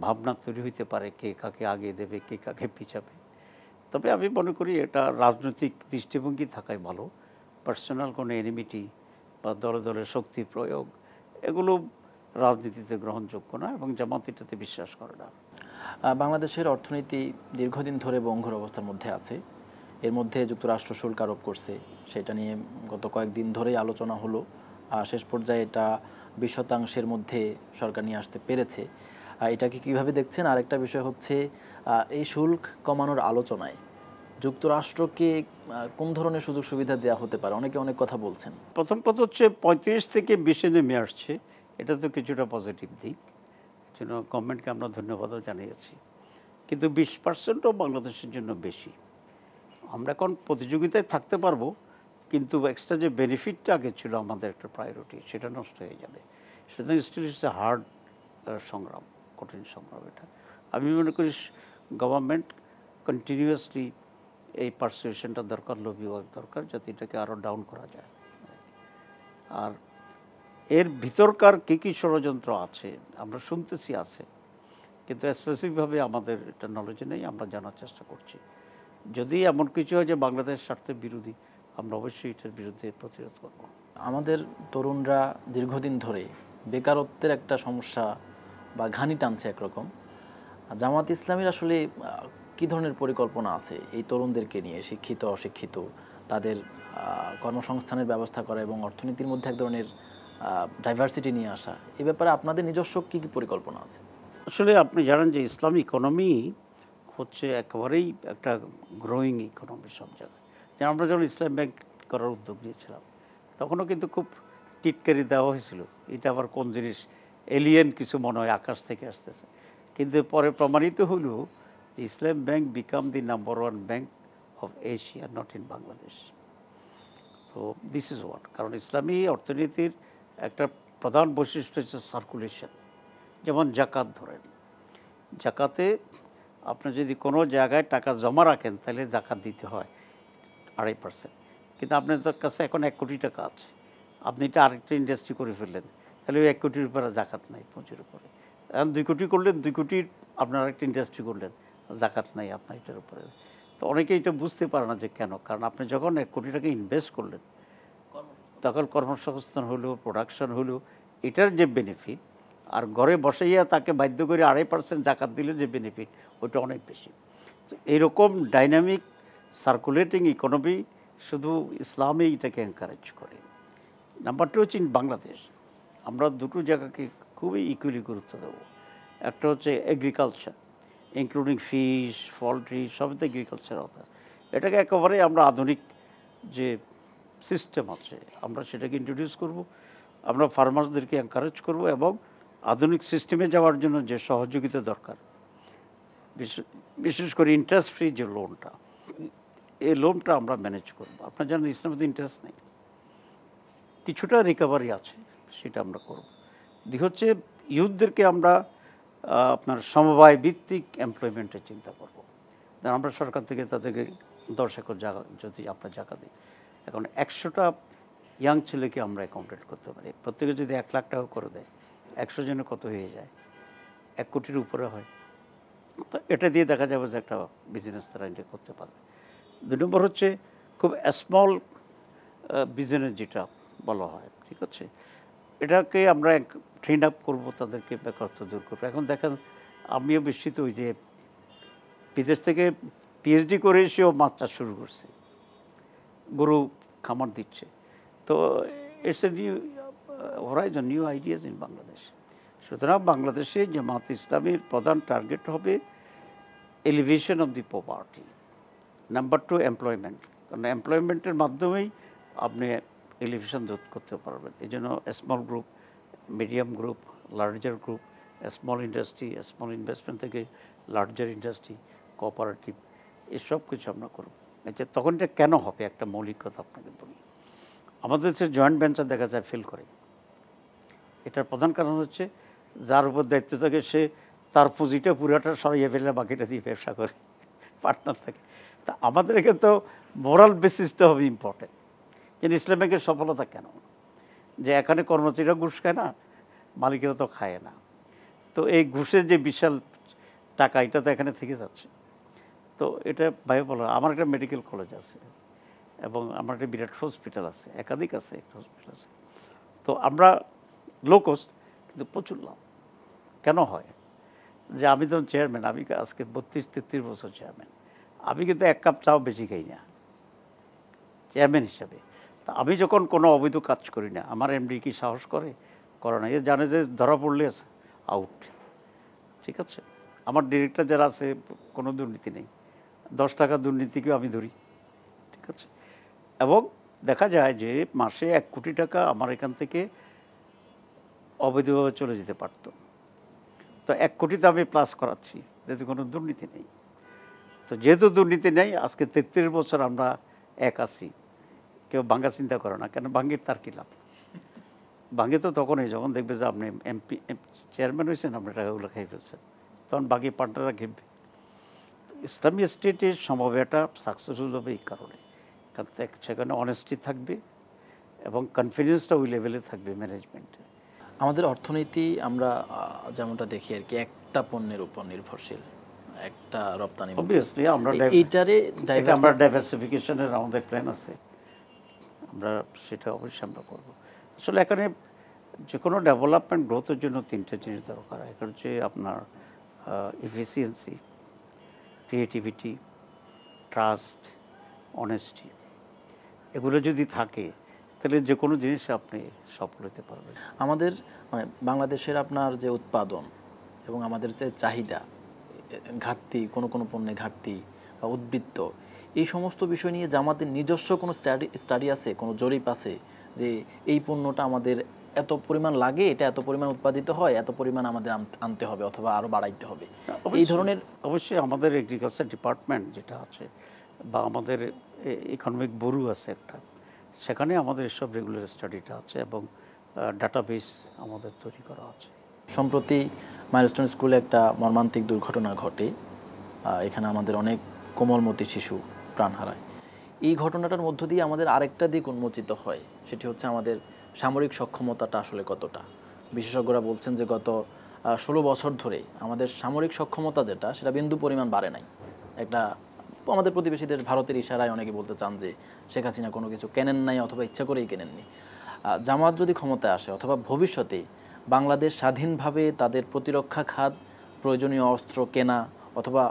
ভাবনা তৈরি হইতে পারে কে কাকে আগে দেবে, কে কাকে পিছাবে। তবে আমি মনে করি এটা রাজনৈতিক দৃষ্টিভঙ্গি থাকাই ভালো। পার্সোনাল কোনো এনিমিটি বা দলে দলে শক্তি প্রয়োগ, এগুলো রাজনীতিতে গ্রহণযোগ্য না, এবং জামাত এটাতে বিশ্বাস করে না। বাংলাদেশের অর্থনীতি দীর্ঘদিন ধরে বঙ্গর অবস্থার মধ্যে আছে। এর মধ্যে যুক্তরাষ্ট্র শুল্ক আরোপ করছে, সেটা নিয়ে গত কয়েকদিন ধরেই আলোচনা হলো। শেষ পর্যায়ে এটা 20% মধ্যে সরকার নিয়ে আসতে পেরেছে। এটাকে কিভাবে দেখছেন? আরেকটা বিষয় হচ্ছে এই শুল্ক কমানোর আলোচনায় যুক্তরাষ্ট্রকে কোন ধরনের সুযোগ সুবিধা দেওয়া হতে পারে? অনেকে অনেক কথা বলছেন। প্রথম কথা হচ্ছে 35 থেকে 20-এ নেমে আসছে, এটা তো কিছুটা পজিটিভ দিক, জন্য গভর্নমেন্টকে আমরা ধন্যবাদও জানিয়েছি। কিন্তু 20%ও বাংলাদেশের জন্য বেশি। আমরা এখন প্রতিযোগিতায় থাকতে পারবো, কিন্তু এক্সট্রা যে বেনিফিটটা আগে ছিল আমাদের একটা প্রায়োরিটি, সেটা নষ্ট হয়ে যাবে। সুতরাং স্টিল ইটস এ হার্ড সংগ্রাম, কঠিন সংগ্রাম এটা। আমি মনে করি গভর্নমেন্ট কন্টিনিউয়াসলি এই পারসুয়েশনটা দরকার, লবি ওয়ার্ক দরকার, যাতে এটাকে আরও ডাউন করা যায়। আর এর ভিতরকার কী কী ষড়যন্ত্র আছে আমরা শুনতেছি আছে, কিন্তু স্পেসিফিকভাবে আমাদের এটা নলেজে নেই, আমরা জানার চেষ্টা করছি। যদি এমন কিছু হয় যে বাংলাদেশ স্বার্থের বিরোধী, আমরা অবশ্যই এটার বিরুদ্ধে প্রতিরোধ করব। আমাদের তরুণরা দীর্ঘদিন ধরে বেকারত্বের একটা সমস্যা বা ঘানি টানছে একরকম। জামাত ইসলামীর আসলে কী ধরনের পরিকল্পনা আছে এই তরুণদেরকে নিয়ে, শিক্ষিত অশিক্ষিত, তাদের কর্মসংস্থানের ব্যবস্থা করা এবং অর্থনীতির মধ্যে এক ধরনের ডাইভার্সিটি নিয়ে আসা? এই ব্যাপারে আপনাদের নিজস্ব কী কী পরিকল্পনা আছে? আসলে আপনি জানেন যে ইসলামী ইকোনমি হচ্ছে একেবারেই একটা গ্রোয়িং ইকোনমি সব জায়গায়। যেমন আমরা যখন ইসলাম ব্যাংক করার উদ্যোগ নিয়েছিলাম, তখনও কিন্তু খুব টিটকারি দেওয়া হয়েছিল, এটা আবার কোন জিনিস, এলিয়েন কিছু মনে হয় আকাশ থেকে আসতেছে। কিন্তু পরে প্রমাণিত হলো যে Islam bank became the number 1 bank of Asia, not in Bangladesh. তো দিস ইজ ওয়ান, কারণ ইসলামী অর্থনীতির একটা প্রধান বৈশিষ্ট্য হচ্ছে সার্কুলেশন। যেমন জাকাত ধরেন, জাকাতে আপনি যদি কোনো জায়গায় টাকা জমা রাখেন তাহলে জাকাত দিতে হয় 2.5%, কিন্তু আপনার কাছে এখন 1 কোটি টাকা আছে, আপনি এটা আরেকটা ইন্ডাস্ট্রি করে ফেললেন, তাহলে ওই 1 কোটির উপরে জাকাত নাই, পুঁজির উপরে। এখন 2 কোটি করলেন, 2 কোটির আপনার আরেকটা ইন্ডাস্ট্রি করলেন, জাকাত নাই আপনার এটার উপরে। তো অনেকে এটা বুঝতে পারে না যে কেন, কারণ আপনি যখন 1 কোটি টাকা ইনভেস্ট করলেন, তখন কর্মসংস্থান হলো, প্রোডাকশন হলো, এটার যে বেনিফিট, আর ঘরে বসাইয়া তাকে বাধ্য করে 2.5% জাকাত দিলে যে বেনিফিট, ওইটা অনেক বেশি। তো এইরকম ডাইনামিক সার্কুলেটিং ইকোনমি শুধু ইসলামে এটাকে এনকারেজ করে। নাম্বার 2 হচ্ছে বাংলাদেশ, আমরা দুটো জায়গাকে খুবই ইকুয়ালি গুরুত্ব দেবো। একটা হচ্ছে এগ্রিকালচার, ইনক্লুডিং ফিশ, পোলট্রি, সবই এগ্রিকালচার অর্থাৎ এটাকে একেবারে আমরা আধুনিক যে সিস্টেম আছে আমরা সেটাকে ইন্ট্রোডিউস করব। আমরা ফার্মার্সদেরকে এনকারেজ করব এবং আধুনিক সিস্টেমে যাওয়ার জন্য যে সহযোগিতা দরকার, বিশেষ করে ইন্টারেস্ট ফ্রি যে লোনটা, এই লোনটা আমরা ম্যানেজ করব। আপনার জানেন ইসলামে ইন্টারেস্ট নেই, কিছুটা রিকভারি আছে, সেটা আমরা করব। হচ্ছে ইউথদেরকে আমরা আপনার সমবায় ভিত্তিক এমপ্লয়মেন্টের চিন্তা করব। আমরা সরকার থেকে তাদেরকে 10 একর জায়গা যদি আমরা জায়গা দিই, এখন 100টা ইয়াং ছেলেকে আমরা অ্যাকাউন্টেড করতে পারি, প্রত্যেকে যদি 1 লাখ টাকা করে দেয়, 100 জনে কত হয়ে যায়, 1 কোটির উপরে হয়। তো এটা দিয়ে দেখা যাবে যে একটা বিজনেস তারা এটা করতে পারবে। 2 নম্বর হচ্ছে খুব স্মল বিজনেস যেটা বলা হয়, ঠিক আছে, এটাকে আমরা ট্রেন আপ করবো, তাদেরকে বেকারত্ব দূর করবো। এখন দেখেন, আমিও বিস্মিত ওই যে বিদেশ থেকে পিএইচডি করে এসেও মাছ চাষ শুরু করছে, গরু খামার দিচ্ছে। তো it's a new Horizon, new ideas in Bangladesh. সুতরাং বাংলাদেশে জামাত ইসলামীর প্রধান টার্গেট হবে elevation of the poverty. Number 2 employment, কারণ এমপ্লয়মেন্টের মাধ্যমেই আপনি এলিভেশন দূর করতে পারবেন। এই জন্য small group, medium group, larger group, small industry, small investment থেকে লার্জার ইন্ডাস্ট্রি, কোঅপারেটিভ, এসব কিছু আমরা করব। আচ্ছা, তখন এটা কেন হবে একটা মৌলিক কথা আপনাকে বলি। আমাদের দেশে জয়েন্ট ভেঞ্চার দেখা যায় ফেল করে। এটার প্রধান কারণ হচ্ছে যার উপর দায়িত্ব থাকে সে তার পুঁজিটা পুরাটা সরাইয়ে ফেলে বাকিটা দিয়ে ব্যবসা করে, পার্টনার থাকে। তা আমাদের এখানে তো মোরাল বেসিসটা হবে ইম্পর্টেন্ট, যে ইসলাম ব্যাংকের সফলতা কেন, যে এখানে কর্মচারীরা ঘুষ খায় না, মালিকেরা তো খায় না। তো এই ঘুষের যে বিশাল টাকা, এটা তো এখানে থেকে যাচ্ছে। তো এটা ভাই বলো, আমার একটা মেডিকেল কলেজ আছে এবং আমার একটা বিরাট হসপিটাল আছে, একাধিক আছে, একটা হসপিটাল আছে। তো আমরা লো কস্ট, কিন্তু প্রচুর লাভ কেন হয়? যে আমি তো চেয়ারম্যান, আমি আজকে 32-33 বছর চেয়ারম্যান, আমি কিন্তু এক কাপ চাও বেশি খাই না চেয়ারম্যান হিসাবে। তা আমি যখন কোনো অবৈধ কাজ করি না, আমার এমডি কি সাহস করে? করে না। এ জানে যে ধরা পড়লে আছে আউট, ঠিক আছে। আমার ডিরেক্টর যারা আছে কোনো দুর্নীতি নেই, 10 টাকা দুর্নীতিকেও আমি ধরি, ঠিক আছে। এবং দেখা যায় যে মাসে 1 কোটি টাকা আমার এখান থেকে অবৈধভাবে চলে যেতে পারতো। তো 1 কোটিতে আমি প্লাস করাচ্ছি, যেহেতু কোনো দুর্নীতি নেই। তো যেহেতু দুর্নীতি নেই, আজকে 33 বছর আমরা এক আছি, কেউ ভাঙ্গা চিন্তা করে না। কেন ভাঙ্গির তার কী লাভ? ভাঙ্গে তো তখনই যখন দেখবে যে আপনি এমপি চেয়ারম্যান হয়েছেন, আপনার টাকাগুলো খাই ফেলছেন, তখন বাকি পার্টনাররা ঘেমবে। ইসলামী স্টেটের সমবায়টা সাকসেসফুল হবে এই কারণে, কারণ সেখানে অনেস্টি থাকবে এবং কনফিডেন্সটা ওই লেভেলে থাকবে ম্যানেজমেন্টে। আমাদের অর্থনীতি আমরা যেমনটা দেখি আর কি, একটা পণ্যের উপর নির্ভরশীল, একটা রপ্তানি। অবভিয়াসলি আমরা ডাইভার্সিফিকেশনের আমাদের প্ল্যান আছে, আমরা সেটা অবশ্যই আমরা করব। আসলে এখানে যে কোনো ডেভেলপমেন্ট গ্রোথের জন্য 3টে জিনিস দরকার। একটা হচ্ছে আপনার এফিসিয়েন্সি, ক্রিয়েটিভিটি, ট্রাস্ট, অনেস্টি। এগুলো যদি থাকে তাহলে যে কোনো জিনিস আপনি সফল হতে পারবেন। আমাদের মানে বাংলাদেশের আপনার যে উৎপাদন এবং আমাদের যে চাহিদা, ঘাটতি, কোনো কোনো পণ্যে ঘাটতি বা উদ্বৃত্ত, এই সমস্ত বিষয় নিয়ে জামাতের নিজস্ব কোনো স্টাডি আছে, কোনো জরিপ আছে যে এই পণ্যটা আমাদের এত পরিমাণ লাগে, এটা এত পরিমাণ উৎপাদিত হয়, এত পরিমাণ আমাদের আনতে হবে অথবা আরও বাড়াইতে হবে, এই ধরনের? অবশ্যই আমাদের এগ্রিকালচার ডিপার্টমেন্ট যেটা আছে বা আমাদের ইকোনমিক ব্যুরো আছে একটা, সেখানে আমাদের এসব রেগুলার স্টাডিটা আছে এবং ডাটাবেস আমাদের তৈরি করা আছে। সম্প্রতি মাইলস্টোন স্কুলে একটা মর্মান্তিক দুর্ঘটনা ঘটে, এখানে আমাদের অনেক কোমলমতি শিশু প্রাণ হারায়। এই ঘটনাটার মধ্য দিয়ে আমাদের আরেকটা দিক উন্মোচিত হয়, সেটি হচ্ছে আমাদের সামরিক সক্ষমতাটা আসলে কতটা। বিশেষজ্ঞরা বলছেন যে গত 16 বছর ধরে আমাদের সামরিক সক্ষমতা যেটা, সেটা বিন্দু পরিমাণ বাড়ে নাই। একটা আমাদের প্রতিবেশী দেশ ভারতের ইশারায় অনেকে বলতে চান যে শেখ হাসিনা কোনো কিছু কেনেন নাই অথবা ইচ্ছা করেই কেনেননি। জামাত যদি ক্ষমতায় আসে অথবা ভবিষ্যতে বাংলাদেশ স্বাধীনভাবে তাদের প্রতিরক্ষা খাত, প্রয়োজনীয় অস্ত্র কেনা অথবা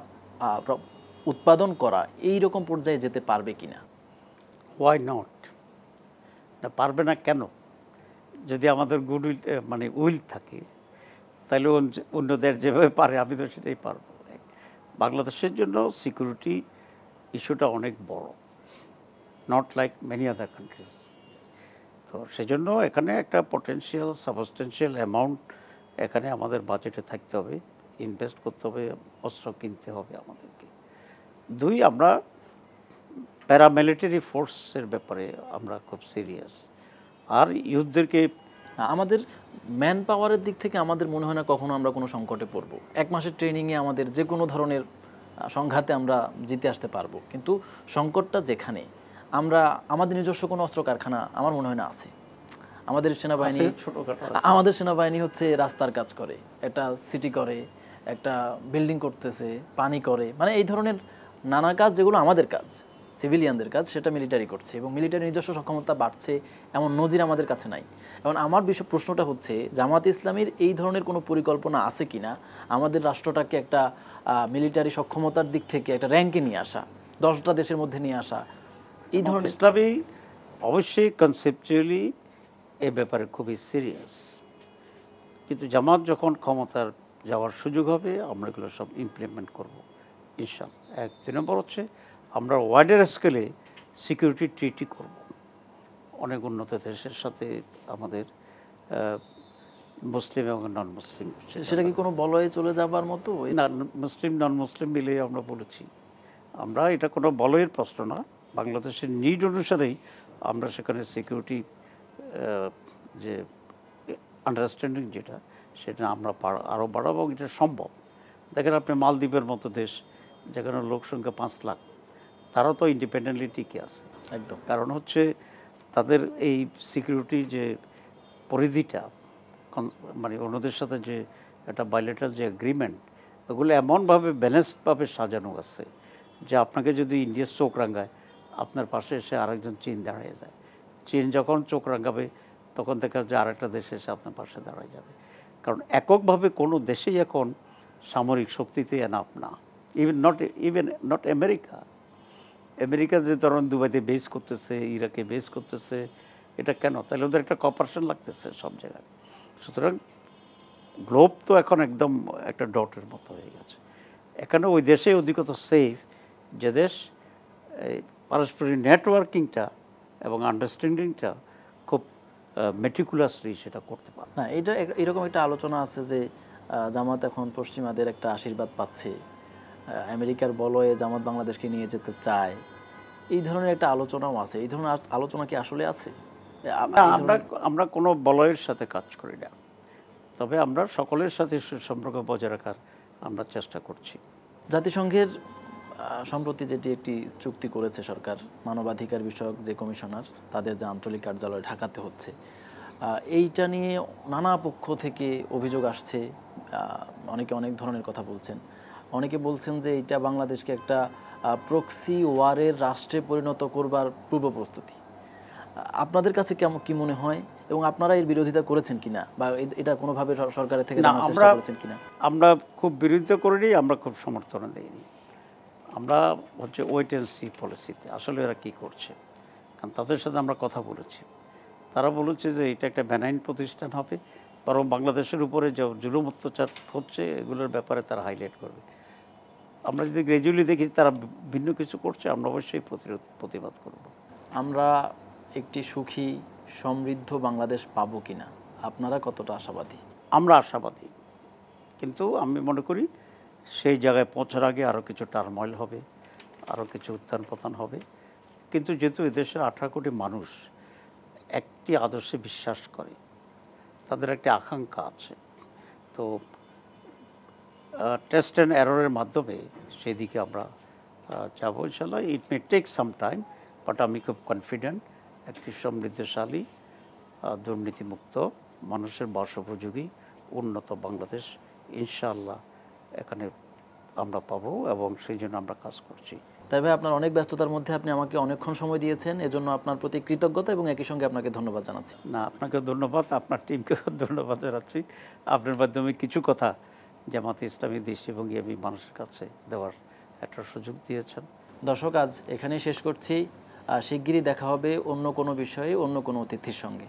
উৎপাদন করা, এই রকম পর্যায়ে যেতে পারবে কিনা? Why not? না, পারবে না কেন? যদি আমাদের গুড উইল মানে উইল থাকে, তাহলে অন্যদের যেভাবে পারে আমি তো সেটাই পারবো। বাংলাদেশের জন্য সিকিউরিটি ইস্যুটা অনেক বড়, not like many other countries. তো সেজন্য এখানে একটা পটেনশিয়াল সাবস্টেন্সিয়াল অ্যামাউন্ট এখানে আমাদের বাজেটে থাকতে হবে, ইনভেস্ট করতে হবে, অস্ত্র কিনতে হবে আমাদেরকে। 2, আমরা প্যারামিলিটারি ফোর্সের ব্যাপারে আমরা খুব সিরিয়াস। আর ইউথদেরকে আমাদের ম্যান পাওয়ারের দিক থেকে আমাদের মনে হয় না কখনো আমরা কোনো সংকটে পড়ব। 1 মাসের ট্রেনিংয়ে আমাদের যে কোনো ধরনের সংঘাতে আমরা জিতে আসতে পারবো, কিন্তু সংকটটা যেখানে, আমরা আমাদের নিজস্ব কোনো অস্ত্র কারখানা আমার মনে হয় না আছে। আমাদের সেনাবাহিনী হচ্ছে রাস্তার কাজ করে, একটা সিটি করে, একটা বিল্ডিং করতেছে, পানি করে, মানে এই ধরনের নানা কাজ যেগুলো আমাদের কাজ, সিভিলিয়ানদের কাজ, সেটা মিলিটারি করছে এবং মিলিটারি নিজস্ব সক্ষমতা বাড়ছে, এমন নজির আমাদের কাছে নাই। এবং আমার প্রশ্নটা হচ্ছে জামাত ইসলামীর এই ধরনের কোনো পরিকল্পনা আছে কিনা আমাদের রাষ্ট্রটাকে একটা মিলিটারি সক্ষমতার দিক থেকে একটা র্যাঙ্কে নিয়ে আসা, 10টা দেশের মধ্যে নিয়ে আসা, এই ধরনের? ইসলামী অবশ্যই কনসেপচুয়ালি এ ব্যাপারে খুবই সিরিয়াস, কিন্তু জামাত যখন ক্ষমতার যাওয়ার সুযোগ হবে আমরা এগুলো সব ইমপ্লিমেন্ট করব ইনশাআল্লাহ। 2 নম্বর হচ্ছে আমরা ওয়াইডার স্কেলে সিকিউরিটি ট্রিটি করব অনেক উন্নত দেশের সাথে, আমাদের মুসলিম এবং নন মুসলিম। সেটা কি কোনো বলয়ে চলে যাবার মতো? না, মুসলিম নন মুসলিম মিলে আমরা বলেছি আমরা এটা কোনো বলয়ের প্রশ্ন না, বাংলাদেশের নিড অনুসারেই আমরা সেখানে সিকিউরিটি যে আন্ডারস্ট্যান্ডিং যেটা সেটা আমরা আরও বাড়াবো, এবং এটা সম্ভব। দেখেন আপনি মালদ্বীপের মতো দেশ যেখানে লোক সংখ্যা 5 লাখ, তারাও তো ইন্ডিপেন্ডেন্টলি টিকে আছে। একদম। কারণ হচ্ছে তাদের এই সিকিউরিটি যে পরিধিটা, মানে অন্যদের সাথে যে একটা বাইলেটারাল যে এগ্রিমেন্ট, ওগুলো এমনভাবে ব্যালেন্সডভাবে সাজানো আছে যে আপনাকে যদি ইন্ডিয়ার চোখ রাঙায়, আপনার পাশে এসে আরেকজন চীন দাঁড়িয়ে যায়। চীন যখন চোখ রাঙাবে তখন দেখা যায় আরেকটা দেশ এসে আপনার পাশে দাঁড়ায় যাবে। কারণ এককভাবে কোনো দেশেই এখন সামরিক শক্তিতে এনাফ না। Even not America. আমেরিকা যে ধরুন দুবাইতে বেস করতেছে, ইরাকে বেস করতেছে, এটা কেন? তাহলে ওদের একটা কপারেশন লাগতেছে সব জায়গায়। সুতরাং গ্লোব তো এখন একদম একটা ডটের মতো হয়ে গেছে। এখানে ওই দেশে অধিকত সেফ যে দেশ পারস্পরিক নেটওয়ার্কিংটা এবং আন্ডারস্ট্যান্ডিংটা খুব মেটিকুলাসলি সেটা করতে পারে। না, এটা এরকম একটা আলোচনা আছে যে জামাত এখন পশ্চিমাদের একটা আশীর্বাদ পাচ্ছে, আমেরিকার বলয়ে জামাত বাংলাদেশকে নিয়ে যেতে চায়, এই ধরনের একটা আলোচনাও আছে। এই ধরনের আলোচনা কি আসলে আছে? আমরা কোনো বলয়ের সাথে কাজ করি না, তবে আমরা সকলের সাথে সুসম্পর্ক বজায় রাখার আমরা চেষ্টা করছি। জাতিসংঘের সম্প্রতি যেটি একটি চুক্তি করেছে সরকার, মানবাধিকার বিষয়ক যে কমিশনার, তাদের যে আঞ্চলিক কার্যালয় ঢাকাতে হচ্ছে, এইটা নিয়ে নানা পক্ষ থেকে অভিযোগ আসছে। অনেকে অনেক ধরনের কথা বলছেন। অনেকে বলছেন যে এটা বাংলাদেশকে একটা প্রক্সি ওয়ারের রাষ্ট্রে পরিণত করবার পূর্ব প্রস্তুতি। আপনাদের কাছে কেমন কি মনে হয়, এবং আপনারা এর বিরোধিতা করেছেন কিনা, বা এটা কোনোভাবে সরকারের থেকে জানার চেষ্টা করেছেন কিনা? আমরা খুব বিরোধিতা করিনি, আমরা খুব সমর্থন দিইনি। আমরা হচ্ছে ওয়েট অ্যান্ড সি পলিসিতে আসলে এরা কী করছে। কারণ তাদের সাথে আমরা কথা বলেছি, তারা বলেছে যে এটা একটা বেনাইন প্রতিষ্ঠান হবে, বরং বাংলাদেশের উপরে যে জুলুম অত্যাচার হচ্ছে এগুলোর ব্যাপারে তারা হাইলাইট করবে। আমরা যদি গ্র্যাজুয়ালি দেখি তারা ভিন্ন কিছু করছে, আমরা অবশ্যই প্রতিবাদ করব। আমরা একটি সুখী সমৃদ্ধ বাংলাদেশ পাবো কিনা, আপনারা কতটা আশাবাদী? আমরা আশাবাদী, কিন্তু আমি মনে করি সেই জায়গায় পৌঁছার আগে আরও কিছু টার্ময়েল হবে, আরও কিছু উত্থান পতন হবে। কিন্তু যেহেতু এদেশে 18 কোটি মানুষ একটি আদর্শে বিশ্বাস করে, তাদের একটি আকাঙ্ক্ষা আছে, তো টেস্ট অ্যান্ড এররের মাধ্যমে সেই দিকে আমরা যাবো ইনশাআল্লাহ। It may take some time, but আমি খুব কনফিডেন্ট একটি সমৃদ্ধশালী, দুর্নীতিমুক্ত, মানুষের বাসোপযোগী, উন্নত বাংলাদেশ ইনশাআল্লাহ এখানে আমরা পাবো, এবং সেই জন্য আমরা কাজ করছি। তাই ভাই, আপনার অনেক ব্যস্ততার মধ্যে আপনি আমাকে অনেকক্ষণ সময় দিয়েছেন, এজন্য আপনার প্রতি কৃতজ্ঞতা, এবং একই সঙ্গে আপনাকে ধন্যবাদ জানাচ্ছি। না, আপনাকে ধন্যবাদ, আপনার টিমকেও ধন্যবাদ জানাচ্ছি। আপনার মাধ্যমে কিছু কথা জামাতে ইসলামী দৃষ্টিভঙ্গি আমি মানুষের কাছে দেওয়ার একটা সুযোগ দিয়েছেন। দর্শক, আজ এখানেই শেষ করছি। শিগগিরই দেখা হবে অন্য কোনো বিষয়ে, অন্য কোনো অতিথির সঙ্গে।